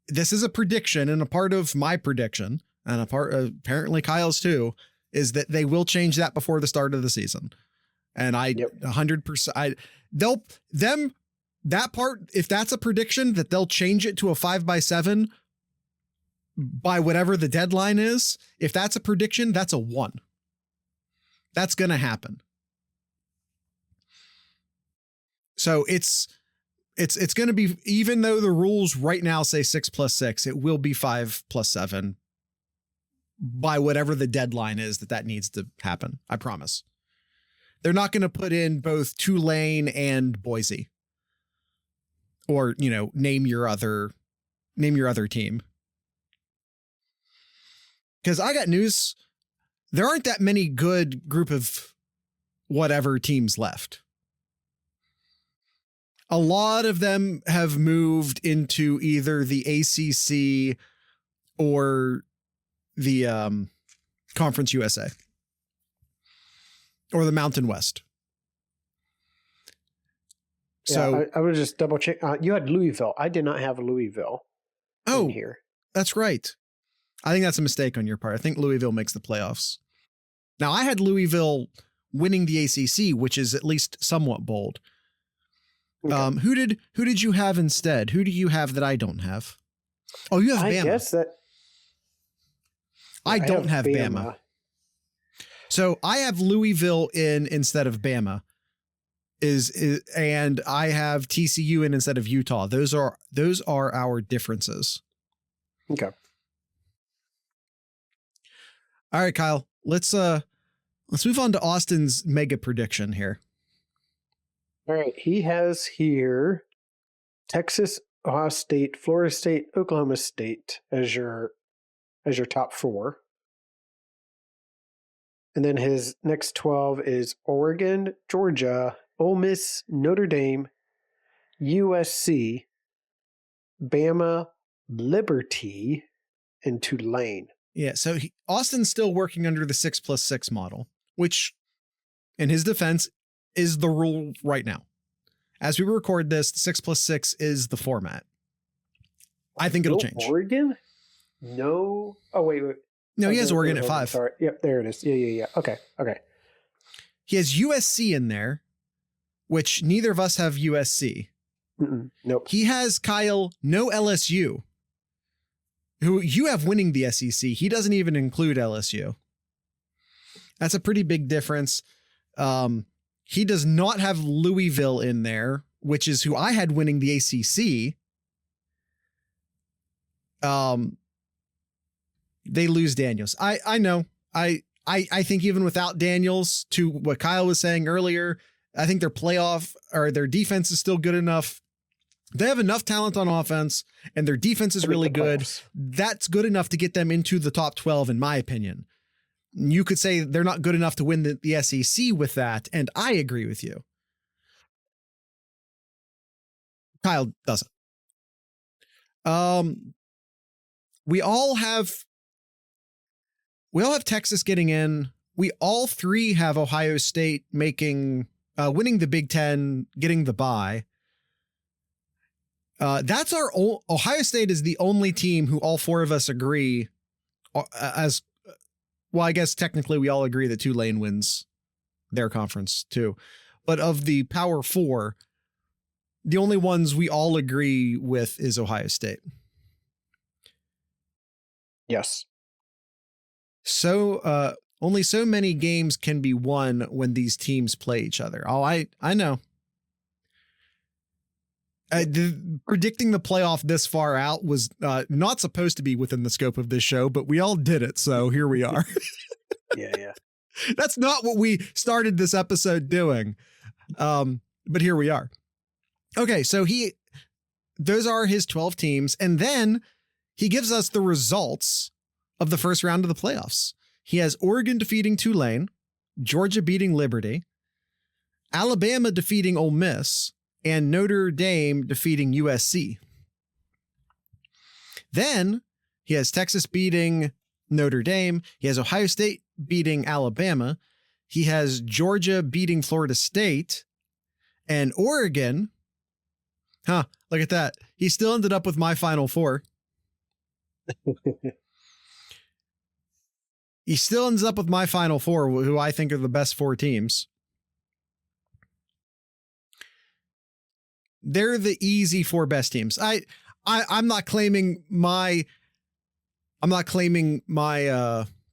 this is a prediction, and a part of my prediction, and a part apparently Kyle's too, is that they will change that before the start of the season. And 100%, that part, if that's a prediction that they'll change it to a 5 by 7 by whatever the deadline is, if that's a prediction, that's a 1. That's going to happen. So it's It's going to be, even though the rules right now say 6+6, it will be 5+7 by whatever the deadline is that needs to happen. I promise. They're not going to put in both Tulane and Boise, or, name your other team. Because I got news. There aren't that many good group of whatever teams left. A lot of them have moved into either the ACC or the Conference USA or the Mountain West. So I would just double check. You had Louisville. I did not have Louisville in here. That's right. I think that's a mistake on your part. I think Louisville makes the playoffs. Now, I had Louisville winning the ACC, which is at least somewhat bold. Okay. Who did you have instead? Who do you have that I don't have? Oh, you have Bama. I guess that I don't have Bama. So I have Louisville in instead of Bama. And I have TCU in instead of Utah. Those are our differences. Okay. All right, Kyle. Let's move on to Austin's mega prediction here. All right, he has here Texas, Ohio State, Florida State, Oklahoma State as your top 4. And then his next 12 is Oregon, Georgia, Ole Miss, Notre Dame, USC, Bama, Liberty, and Tulane. Yeah, so Austin's still working under the 6+6 model, which, in his defense, is the rule right now. As we record this, 6+6 is the format. I think it'll change. Oregon? No. Oh, wait. No, he has Oregon at 5. Sorry. Yep, there it is. Yeah. Okay. He has USC in there, which neither of us have USC. Nope. He has, Kyle, no LSU, who you have winning the SEC. He doesn't even include LSU. That's a pretty big difference. He does not have Louisville in there, which is who I had winning the ACC. They lose Daniels. I know. I think even without Daniels, to what Kyle was saying earlier, I think their defense is still good enough. They have enough talent on offense, and their defense is really good. That's good enough to get them into the top 12, in my opinion. You could say they're not good enough to win the SEC with that, and I agree with you. Kyle doesn't. We all have Texas getting in. We all 3 have Ohio State winning the Big Ten, getting the bye. That's our Ohio State is the only team who all 4 of us agree as well. I guess technically we all agree that Tulane wins their conference too, but of the Power 4, the only ones we all agree with is Ohio State. Yes. So only so many games can be won when these teams play each other. Oh, I know. Predicting the playoff this far out was not supposed to be within the scope of this show, but we all did it. So here we are. Yeah. That's not what we started this episode doing. But here we are. Okay. So those are his 12 teams. And then he gives us the results of the first round of the playoffs. He has Oregon defeating Tulane, Georgia beating Liberty, Alabama defeating Ole Miss, and Notre Dame defeating USC. Then he has Texas beating Notre Dame. He has Ohio State beating Alabama. He has Georgia beating Florida State, and Oregon. Look at that. He still ended up with my Final Four. He still ends up with my Final Four, who I think are the best 4 teams. They're the easy 4 best teams. I'm not claiming my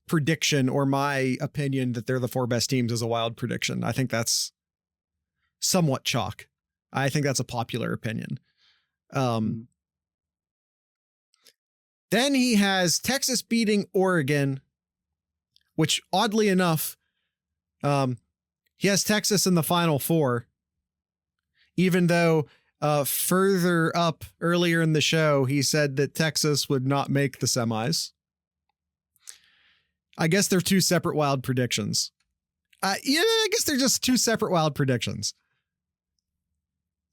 prediction or my opinion that they're the 4 best teams as a wild prediction. I think that's somewhat chalk. I think that's a popular opinion. Then he has Texas beating Oregon, which oddly enough, he has Texas in the Final Four, even though further up earlier in the show, he said that Texas would not make the semis. I guess they're two separate wild predictions. I guess they're just two separate wild predictions.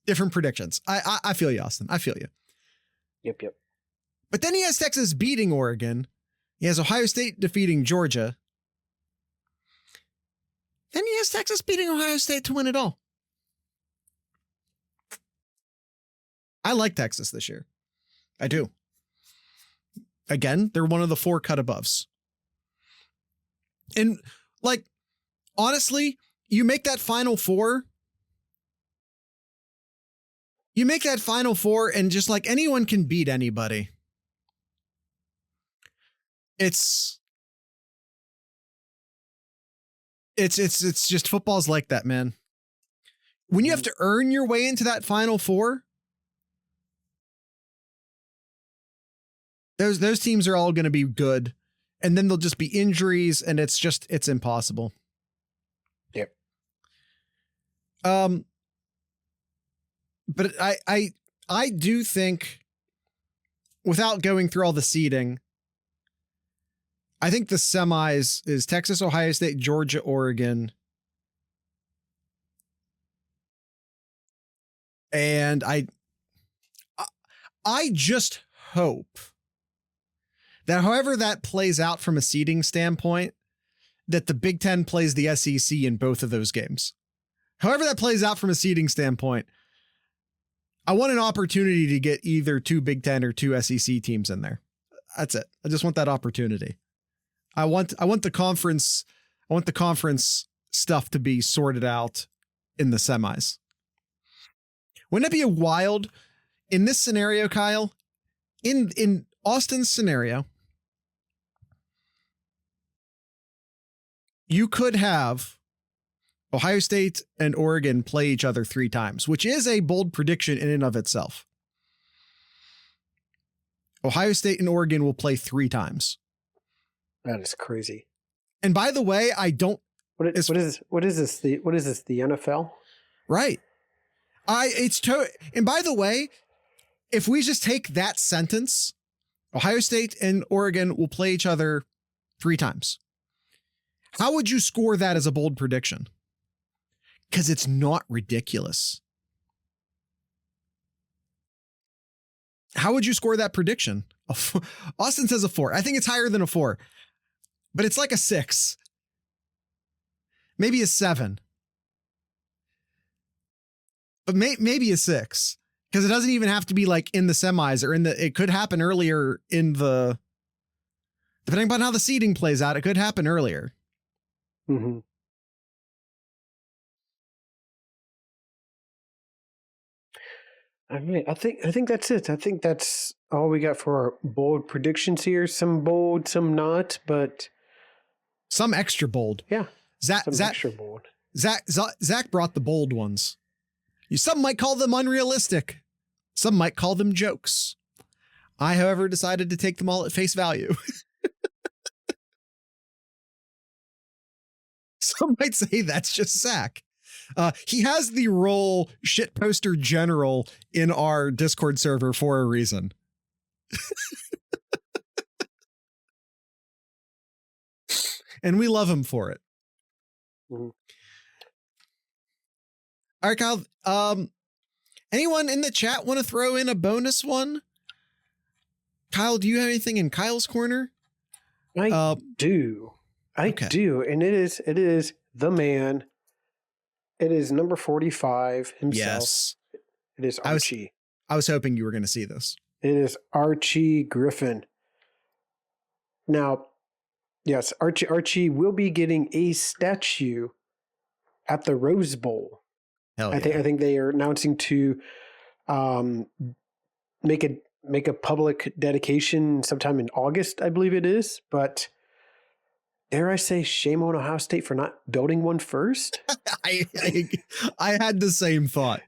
Different predictions. I feel you, Austin. I feel you. Yep. But then he has Texas beating Oregon. He has Ohio State defeating Georgia. Then he has Texas beating Ohio State to win it all. I like Texas this year. I do. Again, they're one of the 4 cut aboves. And like, honestly, you make that Final Four. You make that Final Four and just like anyone can beat anybody. It's just football's like that, man. When you have to earn your way into that Final Four, those teams are all going to be good, and then there'll just be injuries, and it's impossible. Yep. But I do think, without going through all the seeding, I think the semis is Texas, Ohio State, Georgia, Oregon. And I just hope that however that plays out from a seeding standpoint, that the Big Ten plays the SEC in both of those games. However that plays out from a seeding standpoint, I want an opportunity to get either 2 Big Ten or 2 SEC teams in there. That's it. I just want that opportunity. I want the conference stuff to be sorted out in the semis. Wouldn't it be a wild in this scenario, Kyle? In Austin's scenario, you could have Ohio State and Oregon play each other 3 times, which is a bold prediction in and of itself. Ohio State and Oregon will play 3 times. That is crazy. And by the way, I don't. What is this? The NFL? Right. And by the way, if we just take that sentence, Ohio State and Oregon will play each other 3 times. How would you score that as a bold prediction? Because it's not ridiculous. How would you score that prediction? Austin says a 4. I think it's higher than a 4, but it's like a 6. Maybe a 7. But maybe a 6. Because it doesn't even have to be like in the semis or it could happen earlier depending upon how the seeding plays out, it could happen earlier. Mm-hmm. I think that's it. I think that's all we got for our bold predictions here. Some bold, some not, but some extra bold. Yeah, Zach extra bold. Zach brought the bold ones. Some might call them unrealistic. Some might call them jokes. I, however, decided to take them all at face value. Some might say that's just Zach. He has the role shitposter general in our Discord server for a reason. And we love him for it. Mm-hmm. All right, Kyle. Anyone in the chat want to throw in a bonus one? Kyle, do you have anything in Kyle's corner? I do. I do. And it is the man. It is number 45 himself. Yes. It is Archie. I was hoping you were going to see this. It is Archie Griffin. Now, yes, Archie will be getting a statue at the Rose Bowl. Hell yeah. I think they are announcing to make a public dedication sometime in August, I believe it is. But dare I say, shame on Ohio State for not building one first? I had the same thought.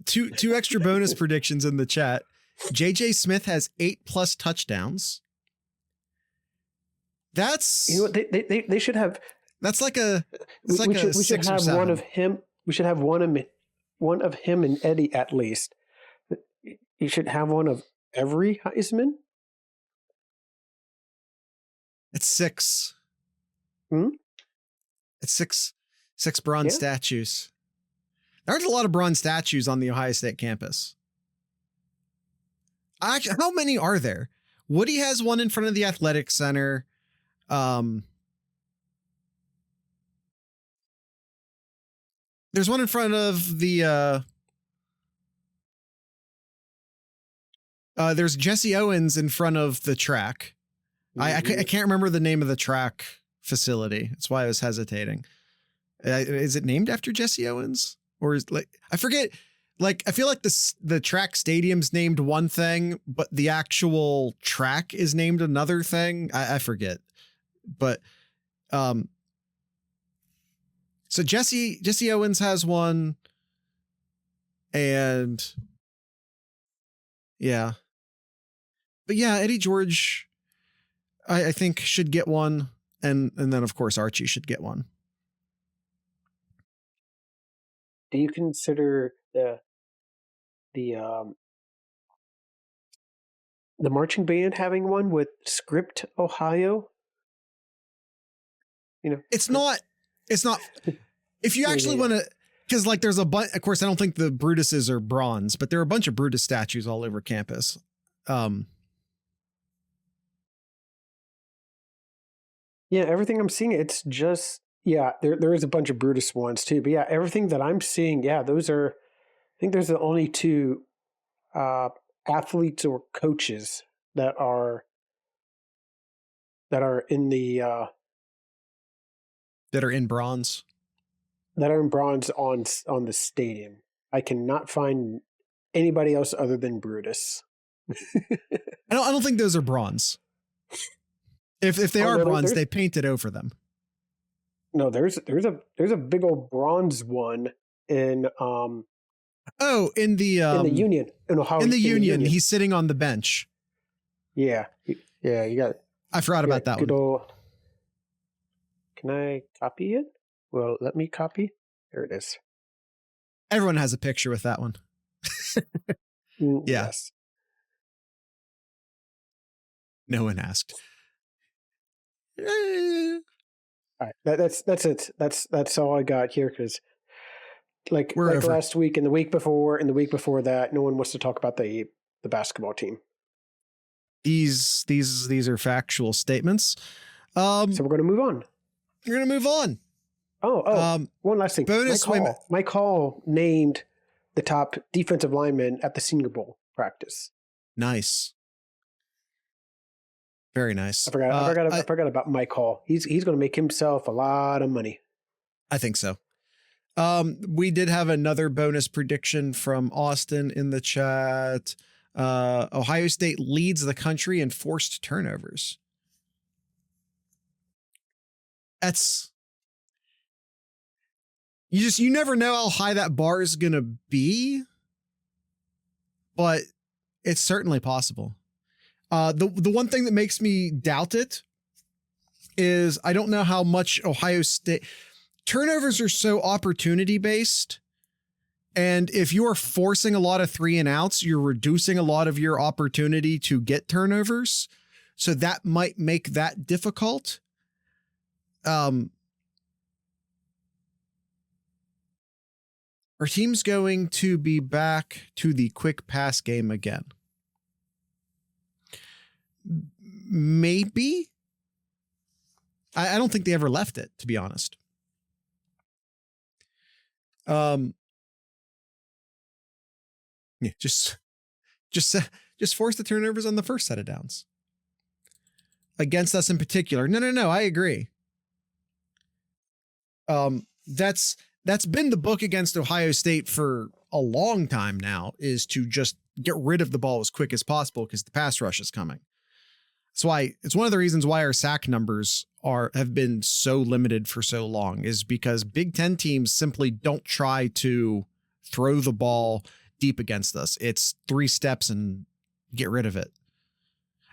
Two extra bonus predictions in the chat. JJ Smith has 8+ touchdowns. That's, You know what, they should have. that's like a, We should six or have seven. one of him. We should have one of him and Eddie at least. You should have one of every Heisman. It's 6. It's six bronze statues. There aren't a lot of bronze statues on the Ohio State campus. Actually, how many are there? Woody has one in front of the athletic center. There's one in front of the there's Jesse Owens in front of the track. I can't remember the name of the track facility. That's why I was hesitating. Is it named after Jesse Owens? Or is I forget. Like, I feel like the track stadium's named one thing, but the actual track is named another thing. I forget. But so Jesse Owens has one, and yeah. But yeah, Eddie George, I think should get one, and then of course Archie should get one. Do you consider the marching band having one with Script Ohio? You know, it's not. If you actually want to, because like there's a bunch. Of course, I don't think the Brutuses are bronze, but there are a bunch of Brutus statues all over campus. Yeah, everything I'm seeing, it's just there is a bunch of Brutus ones too, but yeah, everything that I'm seeing, those are. I think there's the only two athletes or coaches that are in the that are in bronze. That are in bronze on the stadium. I cannot find anybody else other than Brutus. I don't think those are bronze. If they are bronze, they painted over them. No, there's a big old bronze one in in the Union in Ohio. In the Union, he's sitting on the bench. Yeah, you got. I forgot about that one. Old, can I copy it? Well, let me copy. There it is. Everyone has a picture with that one. Yeah. Yes. No one asked. All right, that's it. That's all I got here, because like last week and the week before that, no one wants to talk about the basketball team. These are factual statements. So we're going to move on. We're going to move on. One last thing. Bonus. Mike Hall named the top defensive lineman at the Senior Bowl practice. Nice. Very nice. I forgot about Mike Hall. He's going to make himself a lot of money. I think so. We did have another bonus prediction from Austin in the chat. Ohio State leads the country in forced turnovers. That's you never know how high that bar is going to be, but it's certainly possible. The one thing that makes me doubt it is I don't know how much Ohio State turnovers are so opportunity based. And if you are forcing a lot of 3 and outs, you're reducing a lot of your opportunity to get turnovers. So that might make that difficult. Our team's going to be back to the quick pass game again. Maybe. I don't think they ever left it, to be honest. Yeah, just force the turnovers on the first set of downs. Against us in particular. No, I agree. That's been the book against Ohio State for a long time now, is to just get rid of the ball as quick as possible because the pass rush is coming. That's why it's one of the reasons why our sack numbers have been so limited for so long, is because Big Ten teams simply don't try to throw the ball deep against us. It's 3 steps and get rid of it.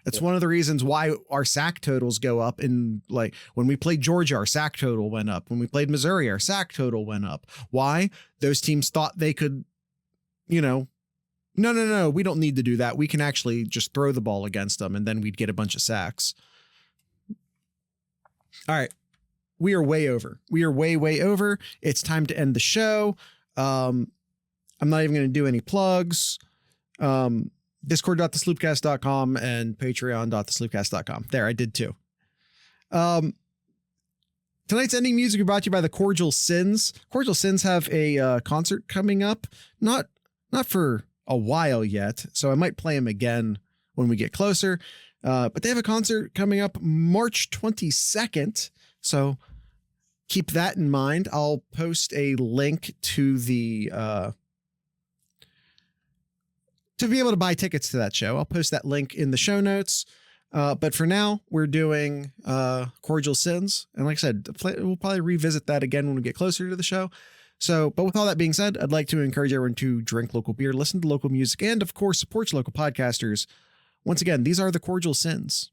It's one of the reasons why our sack totals go up. In like when we played Georgia, our sack total went up. When we played Missouri, our sack total went up. Why? Those teams thought they could, no, we don't need to do that. We can actually just throw the ball against them and then we'd get a bunch of sacks. All right. We are way over. We are way over. It's time to end the show. I'm not even going to do any plugs. Discord.thesloopcast.com and patreon.thesloopcast.com. There, I did 2. Tonight's ending music is brought to you by the Cordial Sins. Cordial Sins have a concert coming up. Not for a while yet, so I might play them again when we get closer. But they have a concert coming up March 22nd, so keep that in mind. I'll post a link to the to be able to buy tickets to that show. I'll post that link in the show notes. But for now, we're doing Cordial Sins. And like I said, we'll probably revisit that again when we get closer to the show. So, but with all that being said, I'd like to encourage everyone to drink local beer, listen to local music, and of course, support your local podcasters. Once again, these are the Cordial Sins.